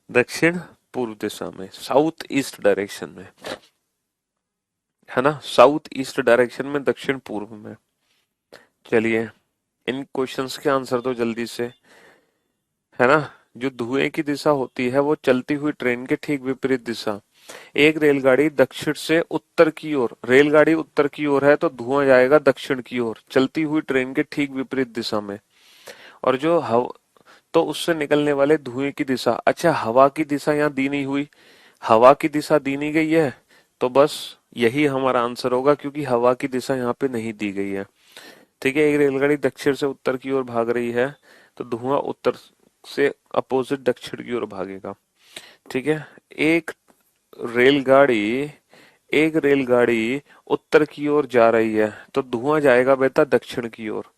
दक्षिण पूर्व दिशा में, साउथ ईस्ट डायरेक्शन में, है ना, साउथ ईस्ट डायरेक्शन में, दक्षिण पूर्व में। चलिए इन क्वेश्चंस के आंसर तो जल्दी से, है ना। जो धुएं की दिशा होती है वो चलती हुई ट्रेन के ठीक विपरीत दिशा। एक रेलगाड़ी दक्षिण से उत्तर की ओर, रेलगाड़ी उत्तर की ओर है तो धुआं जाएगा दक्षिण की ओर चलती हुई ट्रेन के ठीक विपरीत दिशा में। और जो हव तो उससे निकलने वाले धुएं की दिशा, अच्छा हवा की दिशा यहाँ दी नहीं हुई, हवा की दिशा दी नहीं गई है, तो बस यही हमारा आंसर होगा, क्योंकि हवा की दिशा यहाँ पे नहीं दी गई है। ठीक है, एक रेलगाड़ी दक्षिण से उत्तर की ओर भाग रही है, तो धुआं उत्तर से अपोजिट दक्षिण की ओर भागेगा। ठीक है, एक रेलगाड़ी एक रेलगाड़ी उत्तर की ओर जा रही है, तो धुआं जाएगा बेटा दक्षिण की ओर,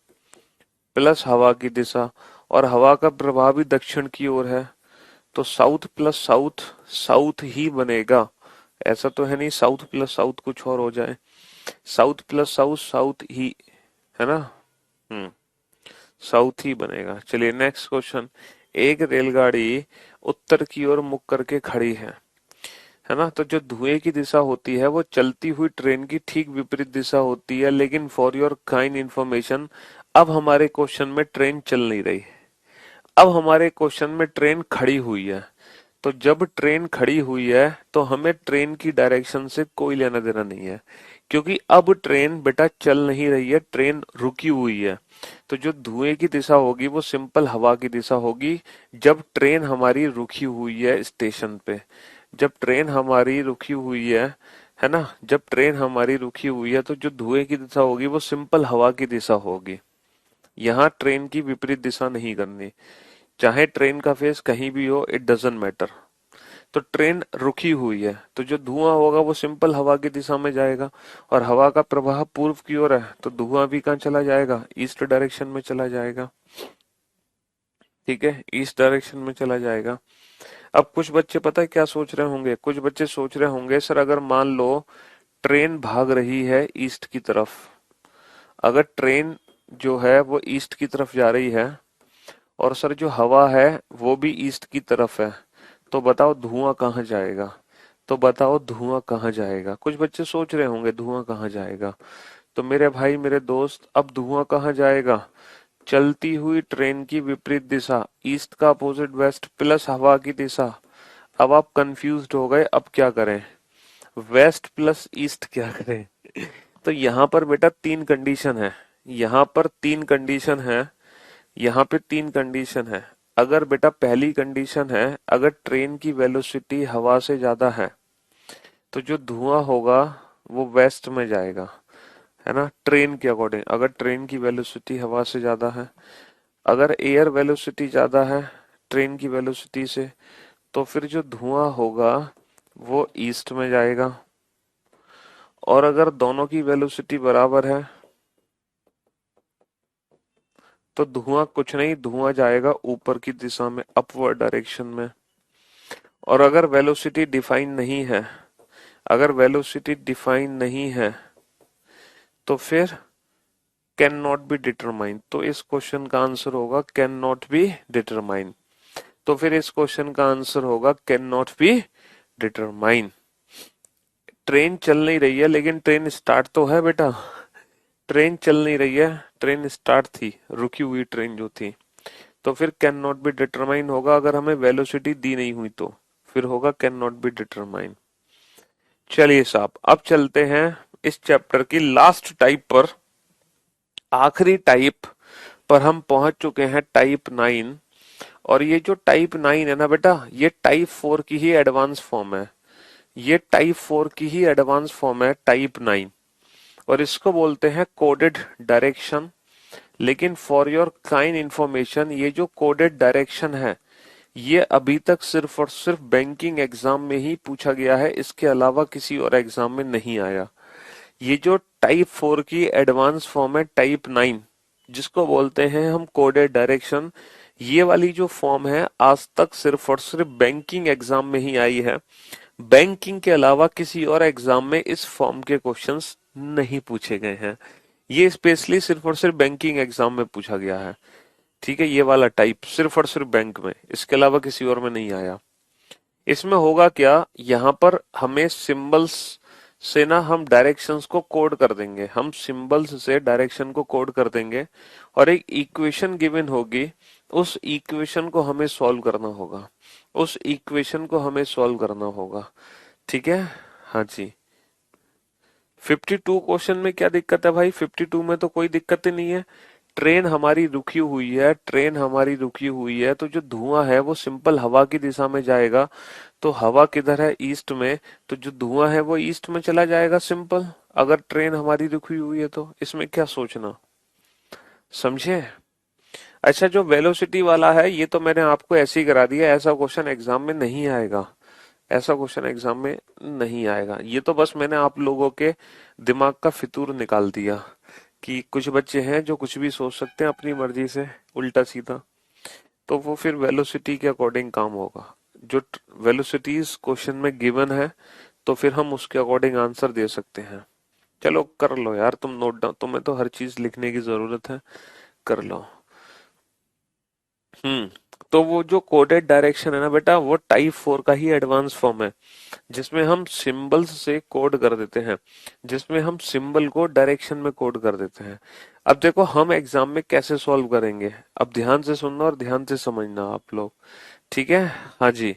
प्लस हवा की दिशा, और हवा का प्रभाव भी दक्षिण की ओर है, तो साउथ प्लस साउथ साउथ ही बनेगा। ऐसा तो है नहीं साउथ प्लस साउथ कुछ और हो जाए, साउथ प्लस साउथ साउथ ही, है ना। हम्म, साउथ ही बनेगा। चलिए नेक्स्ट क्वेश्चन। एक रेलगाड़ी उत्तर की ओर मुख करके खड़ी है ना, तो जो धुएं की दिशा होती है वो चलती हुई ट्रेन की ठीक विपरीत दिशा होती है, लेकिन फॉर योर काइंड इंफॉर्मेशन अब हमारे क्वेश्चन में ट्रेन चल नहीं रही, अब हमारे क्वेश्चन में ट्रेन खड़ी हुई है। तो जब ट्रेन खड़ी हुई है तो हमें ट्रेन की डायरेक्शन से कोई लेना देना नहीं है, क्योंकि अब ट्रेन बेटा चल नहीं रही है, ट्रेन रुकी हुई है। तो जो धुएं की दिशा होगी वो सिंपल हवा की दिशा होगी, जब ट्रेन हमारी रुकी हुई है स्टेशन पे, जब ट्रेन हमारी रुकी हुई है ना, जब ट्रेन हमारी रुकी हुई है तो जो धुएं की दिशा होगी वो सिंपल हवा की दिशा होगी। यहाँ ट्रेन की विपरीत दिशा नहीं करनी, चाहे ट्रेन का फेस कहीं भी हो, इट डजेंट मैटर। तो ट्रेन रुकी हुई है तो जो धुआं होगा वो सिंपल हवा की दिशा में जाएगा, और हवा का प्रवाह पूर्व की ओर है तो धुआं भी कहाँ चला जाएगा, ईस्ट डायरेक्शन में चला जाएगा। ठीक है, ईस्ट डायरेक्शन में चला जाएगा। अब कुछ बच्चे पता है क्या सोच रहे होंगे, कुछ बच्चे सोच रहे होंगे सर अगर मान लो ट्रेन भाग रही है ईस्ट की तरफ, अगर ट्रेन जो है वो ईस्ट की तरफ जा रही है, और सर जो हवा है वो भी ईस्ट की तरफ है, तो बताओ धुआं कहाँ जाएगा, तो बताओ धुआं कहाँ जाएगा। कुछ बच्चे सोच रहे होंगे धुआं कहाँ जाएगा, तो मेरे भाई मेरे दोस्त अब धुआं कहाँ जाएगा, चलती हुई ट्रेन की विपरीत दिशा, ईस्ट का अपोजिट वेस्ट प्लस हवा की दिशा। अब आप कंफ्यूज्ड हो गए, अब क्या करें, वेस्ट प्लस ईस्ट क्या करें। तो यहाँ पर बेटा तीन कंडीशन है, यहाँ पर तीन कंडीशन है, यहाँ पे तीन कंडीशन है। अगर बेटा पहली कंडीशन है, अगर ट्रेन की वेलोसिटी हवा से ज्यादा है तो जो धुआं होगा वो वेस्ट में जाएगा, है ना, ट्रेन के अकॉर्डिंग। अगर ट्रेन की वेलोसिटी हवा से ज्यादा है, अगर एयर वेलोसिटी ज्यादा है ट्रेन की वेलोसिटी से, तो फिर जो धुआं होगा वो ईस्ट में जाएगा। और अगर दोनों की वेलोसिटी बराबर है तो धुआं कुछ नहीं, धुआं जाएगा ऊपर की दिशा में, अपवर्ड डायरेक्शन में। और अगर वेलोसिटी डिफाइन नहीं है, अगर वेलोसिटी डिफाइन नहीं है तो फिर कैन नॉट बी डिटरमाइन, तो इस क्वेश्चन का आंसर होगा कैन नॉट बी डिटरमाइन। तो फिर इस क्वेश्चन का आंसर होगा can not be determine. Train चल नहीं रही है लेकिन ट्रेन स्टार्ट तो है बेटा। ट्रेन चल नहीं रही है, ट्रेन स्टार्ट थी, रुकी हुई ट्रेन जो थी। तो फिर कैन नॉट बी डिटरमाइन होगा अगर हमें वेलोसिटी दी नहीं हुई तो। फिर होगा कैन नॉट बी डिटरमाइन। चलिए साहब, अब चलते हैं इस चैप्टर की लास्ट टाइप पर। आखिरी टाइप पर हम पहुंच चुके हैं, टाइप 9। और ये जो टाइप 9 है ना बेटा, ये टाइप 4 की ही एडवांस फॉर्म है। ये टाइप 4 की ही एडवांस फॉर्म है, टाइप 9। और इसको बोलते हैं कोडेड डायरेक्शन। लेकिन फॉर योर काइंड इंफॉर्मेशन, ये जो कोडेड डायरेक्शन है, ये अभी तक सिर्फ और सिर्फ बैंकिंग एग्जाम में ही पूछा गया है, इसके अलावा किसी और एग्जाम में नहीं आया। ये जो टाइप 4 की एडवांस फॉर्म है, टाइप 9, जिसको बोलते हैं हम कोडेड डायरेक्शन, ये वाली जो फॉर्म है आज तक सिर्फ और सिर्फ बैंकिंग एग्जाम में ही आई है। बैंकिंग के अलावा किसी और एग्जाम में इस फॉर्म के क्वेश्चंस नहीं पूछे गए हैं। ये स्पेशली सिर्फ और सिर्फ बैंकिंग एग्जाम में पूछा गया है। ठीक है, ये वाला टाइप सिर्फ और सिर्फ बैंक में, इसके अलावा किसी और में नहीं आया। इसमें होगा क्या, यहाँ पर हमें सिंबल्स से ना हम डायरेक्शंस को कोड कर देंगे। हम सिंबल्स से डायरेक्शन को कोड कर देंगे और एक इक्वेशन गिवन होगी, उस इक्वेशन को हमें सॉल्व करना होगा। उस इक्वेशन को हमें सॉल्व करना होगा। ठीक है, हाँ जी। 52 क्वेश्चन में क्या दिक्कत है भाई? 52 में तो कोई दिक्कत ही नहीं है। ट्रेन हमारी रुकी हुई है, ट्रेन हमारी रुकी हुई है, तो जो धुआं है वो सिंपल हवा की दिशा में जाएगा। तो हवा किधर है? ईस्ट में। तो जो धुआं है वो ईस्ट में चला जाएगा, सिंपल। अगर ट्रेन हमारी रुकी हुई है तो इसमें क्या सोचना, समझे? अच्छा, जो वेलोसिटी वाला है ये तो मैंने आपको ऐसे ही करा दिया, ऐसा क्वेश्चन एग्जाम में नहीं आएगा। ऐसा क्वेश्चन एग्जाम में नहीं आएगा। ये तो बस मैंने आप लोगों के दिमाग का फितूर निकाल दिया कि कुछ बच्चे हैं जो कुछ भी सोच सकते हैं अपनी मर्जी से उल्टा सीधा। तो वो फिर वेलोसिटी के अकॉर्डिंग काम होगा। जो वेलोसिटीज क्वेश्चन में गिवन है तो फिर हम उसके अकॉर्डिंग आंसर दे सकते हैं। चलो कर लो यार तुम नोट डाउन, तुम्हें तो हर चीज लिखने की जरूरत है, कर लो। हम्म। तो वो जो कोडेड डायरेक्शन है ना बेटा, वो टाइप 4 का ही एडवांस फॉर्म है, जिसमें हम सिंबल्स से कोड कर देते हैं, जिसमें हम सिंबल को डायरेक्शन में कोड कर देते हैं। अब देखो हम एग्जाम में कैसे सॉल्व करेंगे, अब ध्यान से सुनना और ध्यान से समझना आप लोग। ठीक है, हाँ जी।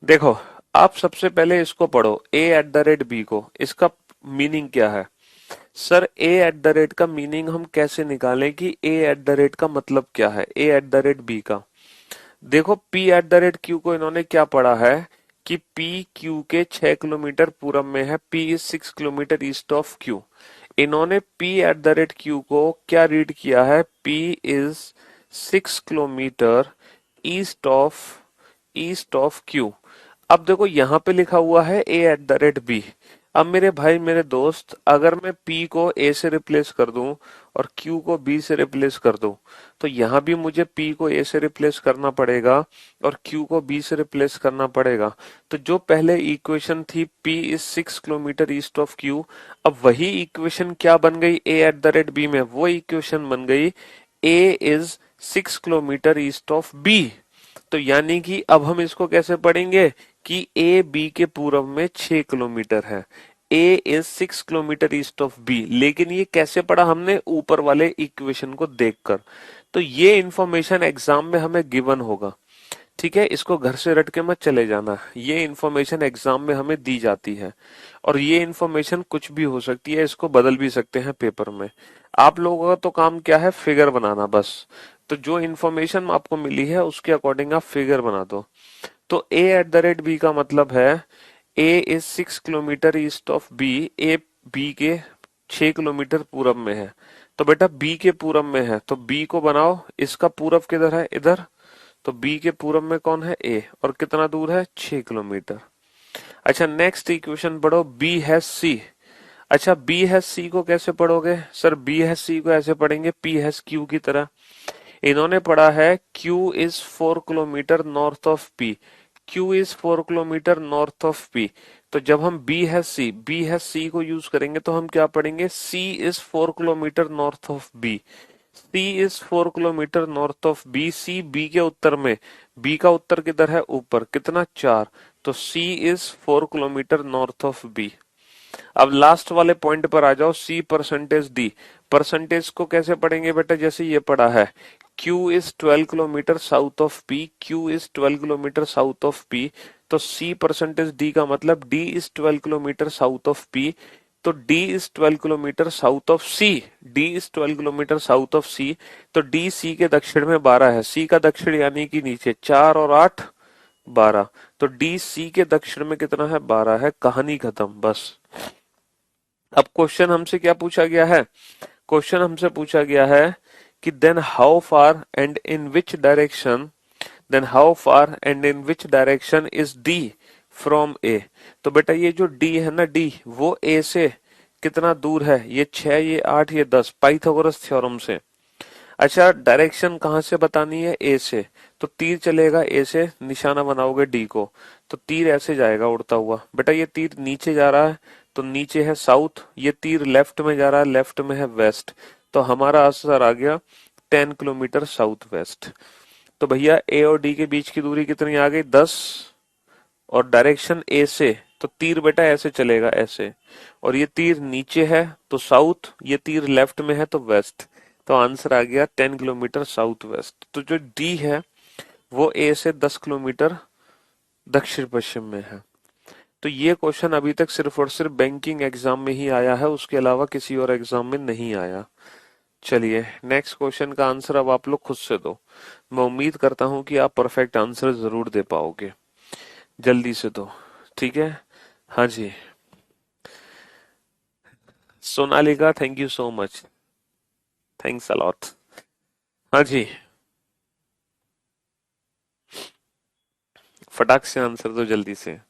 देखो, आप सबसे पहले इसको पढ़ो, ए एट द रेट बी को, इसका मीनिंग क्या है? Sir, A at the rate का मीनिंग हम कैसे निकालें कि ए एट द रेट का मतलब क्या है, A at the rate B का? देखो, P at the rate Q को इन्होंने क्या पढ़ा है कि पी क्यू के 6 किलोमीटर पूरब में है, P is 6 kilometre east of Q. इन्होंने P at the rate Q को क्या रीड किया है? P is 6 kilometre east of Q. अब देखो यहाँ पे लिखा हुआ है A at the rate B. अब मेरे भाई मेरे दोस्त, अगर मैं P को A से रिप्लेस कर दूं और Q को B से रिप्लेस कर दूं, तो यहाँ भी मुझे P को A से रिप्लेस करना पड़ेगा और Q को B से रिप्लेस करना पड़ेगा। तो जो पहले इक्वेशन थी P is 6 kilometre east of Q, अब वही इक्वेशन क्या बन गई A eight the rate B में? वो इक्वेशन बन गई A is 6 kilometre east of B। तो यानी कि अब हम इसको कैसे पढ़ेंगे कि ए बी के पूरब में 6 किलोमीटर है, A is 6 kilometre east of B. लेकिन ये कैसे पढ़ा हमने? ऊपर वाले इक्वेशन को देखकर। तो ये इंफॉर्मेशन एग्जाम में हमें गिवन होगा। ठीक है, इसको घर से रट के मत चले जाना, ये इंफॉर्मेशन एग्जाम में हमें दी जाती है और ये इंफॉर्मेशन कुछ भी हो सकती है, इसको बदल भी सकते हैं पेपर में। आप लोगों का तो काम क्या है? फिगर बनाना बस। तो जो इंफॉर्मेशन आपको मिली है उसके अकॉर्डिंग आप फिगर बना दो। तो A at the rate B का मतलब है A is 6 kilometre east of B, A B के 6 किलोमीटर पूरब में है। तो बेटा बी के पूरब में है तो बी को बनाओ, इसका पूरब किधर है? इधर। तो बी के पूरब में कौन है? ए। और कितना दूर है? 6 किलोमीटर। अच्छा, नेक्स्ट इक्वेशन पढ़ो, बी हैज सी। अच्छा, बी हैज सी को कैसे पढ़ोगे? सर, बी हैज सी को ऐसे पढ़ेंगे पी हैज क्यू की तरह। इन्होंने पढ़ा है Q is 4 kilometre north of P, Q is 4 kilometre north of P। तो जब हम बी हैज सी को यूज करेंगे तो हम क्या पढ़ेंगे? C is 4 kilometre north of B। C is 4 kilometre north of B, C B के उत्तर में, बी का उत्तर किधर है, ऊपर, कितना, 4, तो C is 4 kilometre north of B. अब लास्ट वाले पॉइंट पर आ जाओ, सी परसेंटेज डी। परसेंटेज को कैसे पढ़ेंगे बेटा, जैसे ये पढ़ा है, Q is 12 kilometre south of P, Q is 12 kilometre south of P, तो C परसेंटेज D का मतलब D is 12 kilometre south of P, तो D is 12 kilometre south of C, D is 12 kilometre south of C, तो D C के दक्षिण में 12 है, C का दक्षिण यानी कि नीचे, 4 और 8 12, तो D C के दक्षिण में कितना है, 12 है, कहानी खत्म बस। अब क्वेश्चन हमसे क्या पूछा गया है, क्वेश्चन हमसे पूछा गया है कि then how far and in which direction, then how far and in which direction is D from A. तो बेटा ये जो डी है ना, डी वो ए से कितना दूर है, ये 6, ये 8, ये 10, पाइथागोरस थ्योरम से। अच्छा डायरेक्शन कहाँ से बतानी है, ए से, तो तीर चलेगा ए से, निशाना बनाओगे डी को, तो तीर ऐसे जाएगा उड़ता हुआ, बेटा ये तीर नीचे जा रहा है, तो नीचे है साउथ, ये तीर लेफ्ट में जा रहा है, लेफ्ट में है वेस्ट, तो हमारा आंसर आ गया 10 किलोमीटर साउथ वेस्ट। तो भैया ए और डी के बीच की दूरी कितनी आ गई, 10, और डायरेक्शन ए से, तो तीर बेटा ऐसे चलेगा ऐसे, और ये तीर नीचे है तो साउथ, ये तीर लेफ्ट में है तो वेस्ट, तो आंसर आ गया 10 किलोमीटर साउथ वेस्ट। तो जो डी है वो ए से 10 किलोमीटर दक्षिण पश्चिम में है। तो ये क्वेश्चन अभी तक सिर्फ और सिर्फ बैंकिंग एग्जाम में ही आया है, उसके अलावा किसी और एग्जाम में नहीं आया। चलिए नेक्स्ट क्वेश्चन का आंसर अब आप लोग खुद से दो, मैं उम्मीद करता हूं कि आप परफेक्ट आंसर जरूर दे पाओगे, जल्दी से दो, ठीक है। हाँ जी, Sonalika thank you so much, thanks a lot. हाँ जी, फटाक से आंसर दो जल्दी से।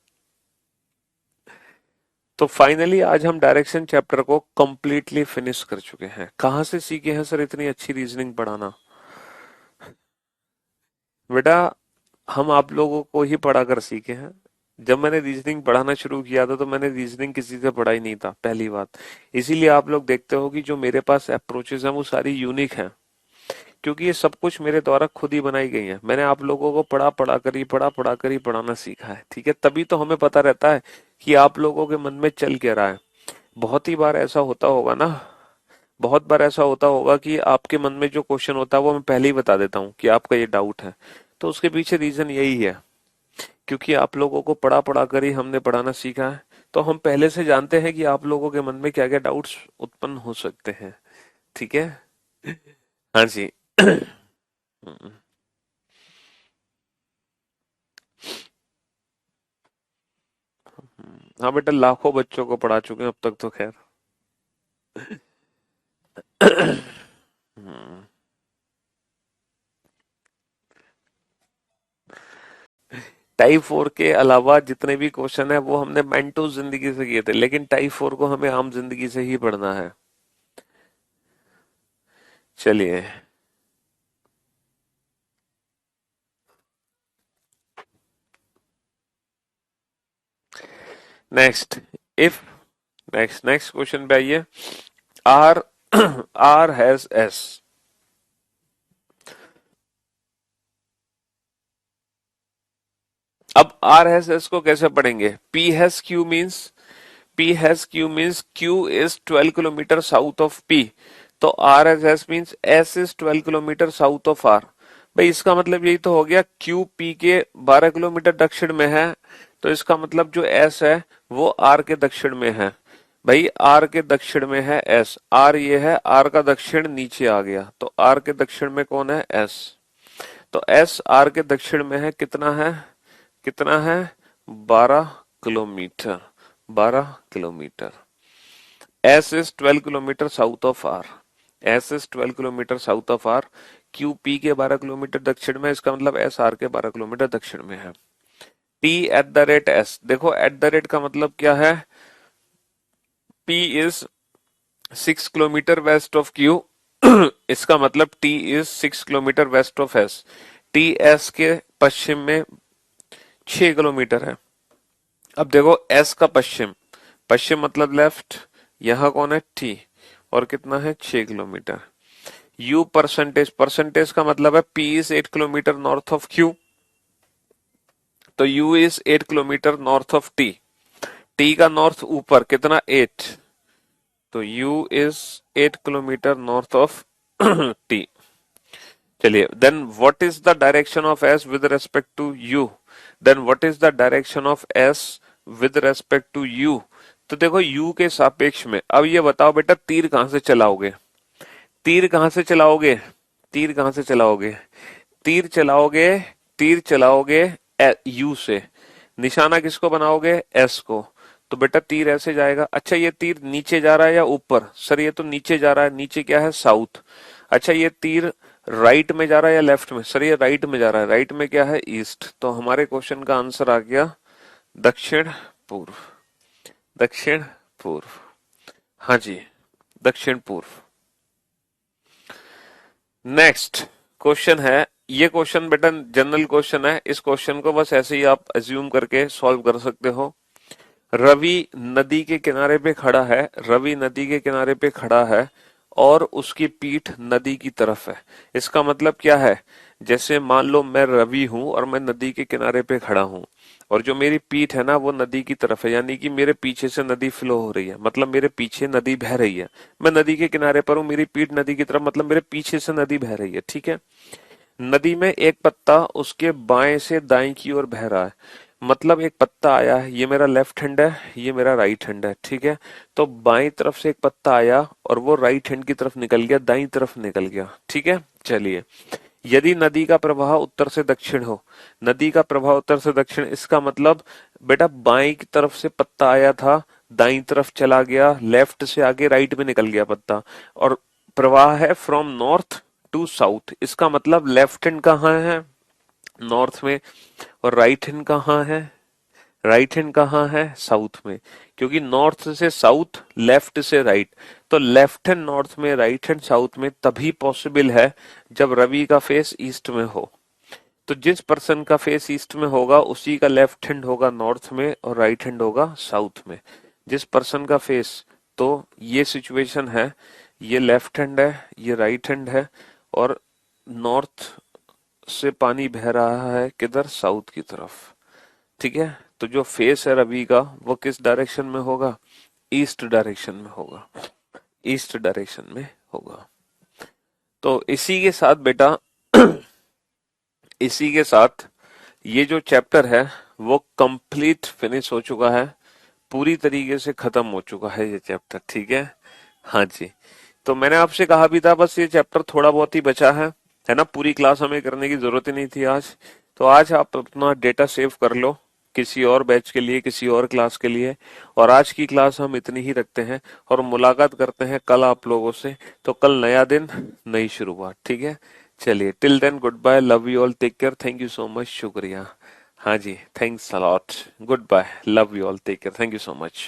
तो फाइनली आज हम डायरेक्शन चैप्टर को कंप्लीटली फिनिश कर चुके हैं। कहाँ से सीखे हैं सर इतनी अच्छी रीजनिंग पढ़ाना, बेटा हम आप लोगों को ही पढ़ा कर सीखे हैं। जब मैंने रीजनिंग पढ़ाना शुरू किया था तो मैंने रीजनिंग किसी से पढ़ा ही नहीं था, पहली बात। इसीलिए आप लोग देखते हो कि जो मेरे पास अप्रोचेस हैं वो सारी यूनिक हैं, क्योंकि ये सब कुछ मेरे द्वारा खुद ही बनाई गई है। मैंने आप लोगों को पढ़ा कर ही पढ़ाना सीखा है, ठीक है। तभी तो हमें पता रहता है कि आप लोगों के मन में चल क्या रहा है। बहुत ही बार ऐसा होता होगा ना, बहुत बार ऐसा होता होगा कि आपके मन में जो क्वेश्चन होता है वो मैं पहले ही बता देता हूँ कि आपका ये डाउट है, तो उसके पीछे रीजन यही है, क्योंकि आप लोगों को पढ़ा कर ही हमने पढ़ाना सीखा है। तो हम पहले से जानते हैं कि आप लोगों के मन में क्या क्या डाउट्स उत्पन्न हो सकते हैं, ठीक है। हाँ जी। हाँ बेटा लाखों बच्चों को पढ़ा चुके हैं अब तक तो खैर। टाइप 4 के अलावा जितने भी क्वेश्चन है वो हमने मेंटो जिंदगी से किए थे, लेकिन टाइप 4 को हमें आम जिंदगी से ही पढ़ना है। चलिए नेक्स्ट, इफ, नेक्स्ट क्वेश्चन पे आइए। R R has S. अब आर हैज एस को कैसे पढ़ेंगे, P has Q means, P has Q means Q is 12 kilometre south of P, तो R S S means S is 12 kilometre south of R. भाई इसका मतलब यही तो हो गया, क्यू पी के 12 किलोमीटर दक्षिण में है, तो इसका मतलब जो एस है वो आर के दक्षिण में है। भाई आर के दक्षिण में है एस, आर ये है, आर का दक्षिण नीचे आ गया, तो आर के दक्षिण में कौन है, एस, तो एस आर के दक्षिण में है, कितना है, कितना है, 12 kilometre, 12 kilometre. S is 12 kilometre south of R, S is 12 kilometre south of R, Q P के 12 किलोमीटर दक्षिण में, इसका मतलब एस आर के 12 किलोमीटर दक्षिण में है। T eight the rate S, देखो एट द रेट का मतलब क्या है, P is 6 kilometre west of Q, इसका मतलब T is 6 kilometre west of S, T S के पश्चिम में 6 किलोमीटर है। अब देखो एस का पश्चिम, पश्चिम मतलब लेफ्ट, यहां कौन है टी, और कितना है 6 किलोमीटर। U परसेंटेज, परसेंटेज का मतलब है P is 8 kilometre north of Q, तो U is 8 kilometre north of T। T का नॉर्थ ऊपर कितना 8, तो U is 8 kilometre north of T। चलिए, then what is the direction of S with respect to U, then what is the direction of S with respect to U। तो देखो U के सापेक्ष में, अब ये बताओ बेटा तीर कहां से चलाओगे, तीर कहां से चलाओगे, तीर कहां से चलाओगे, तीर चलाओगे, तीर चलाओगे U से, निशाना किसको बनाओगे, S को। तो बेटा तीर ऐसे जाएगा। अच्छा ये तीर नीचे जा रहा है या ऊपर, सर ये तो नीचे जा रहा है, नीचे क्या है साउथ। अच्छा ये तीर राइट में जा रहा है या लेफ्ट में, सर ये राइट में जा रहा है, राइट में क्या है ईस्ट। तो हमारे क्वेश्चन का आंसर आ गया दक्षिण पूर्व, दक्षिण पूर्व, हाँ जी दक्षिण पूर्व। नेक्स्ट क्वेश्चन है, ये क्वेश्चन बेटा जनरल क्वेश्चन है, इस क्वेश्चन को बस ऐसे ही आप अज्यूम करके सॉल्व कर सकते हो। रवि नदी के किनारे पे खड़ा है, रवि नदी के किनारे पे खड़ा है और उसकी पीठ नदी की तरफ है। इसका मतलब क्या है, जैसे मान लो मैं रवि हूं और मैं नदी के किनारे पे खड़ा हूं और जो मेरी पीठ है ना वो नदी की तरफ है, यानी कि मेरे पीछे से नदी फ्लो हो रही है, मतलब मेरे पीछे नदी बह रही है। मैं नदी के किनारे पर हूं, मेरी पीठ नदी की तरफ, मतलब मेरे पीछे से नदी बह रही है, ठीक है। नदी में एक पत्ता उसके बाएं से दाएं की ओर बह रहा है, मतलब एक पत्ता आया है, ये मेरा लेफ्ट हैंड है, ये मेरा राइट हैंड है, ठीक है। तो बाईं तरफ से एक पत्ता आया और वो राइट हैंड की तरफ निकल गया, दाईं तरफ निकल गया, ठीक है। चलिए, यदि नदी का प्रवाह उत्तर से दक्षिण हो, नदी का प्रवाह उत्तर से दक्षिण, इसका मतलब बेटा बाईं की तरफ से पत्ता आया था, दाईं तरफ चला गया, लेफ्ट से आगे राइट में निकल गया पत्ता, और प्रवाह है फ्रॉम नॉर्थ टू साउथ, इसका मतलब लेफ्ट हैंड कहाँ है, नॉर्थ में, और राइट हैंड कहाँ है, राइट हैंड कहाँ है, साउथ में। क्योंकि नॉर्थ से साउथ, लेफ्ट से राइट, तो लेफ्ट हैंड नॉर्थ में, राइट हैंड साउथ में तभी पॉसिबल है जब रवि का फेस ईस्ट में हो। तो जिस पर्सन का फेस ईस्ट में होगा उसी का लेफ्ट हैंड होगा नॉर्थ में और राइट हैंड होगा साउथ में। जिस पर्सन का फेस, तो ये सिचुएशन है, ये लेफ्ट हैंड है, ये राइट हैंड है, और नॉर्थ से पानी बह रहा है किधर, साउथ की तरफ, ठीक है। तो जो फेस है रवि का वो किस डायरेक्शन में होगा, ईस्ट डायरेक्शन में होगा, ईस्ट डायरेक्शन में होगा। तो इसी के साथ बेटा इसी के साथ ये जो चैप्टर है वो कंप्लीट फिनिश हो चुका है, पूरी तरीके से खत्म हो चुका है ये चैप्टर, ठीक है। हाँ जी, तो मैंने आपसे कहा भी था बस ये चैप्टर थोड़ा बहुत ही बचा है ना, पूरी क्लास हमें करने की जरूरत ही नहीं थी आज। तो आज आप अपना डेटा सेव कर लो किसी और बैच के लिए, किसी और क्लास के लिए, और आज की क्लास हम इतनी ही रखते हैं और मुलाकात करते हैं कल आप लोगों से। तो कल नया दिन, नई शुरुआत, ठीक है। चलिए, till then good bye, love you all, take care, thank you so much, शुक्रिया। हाँ जी, thanks a lot, good bye, love you all, take care, thank you so much.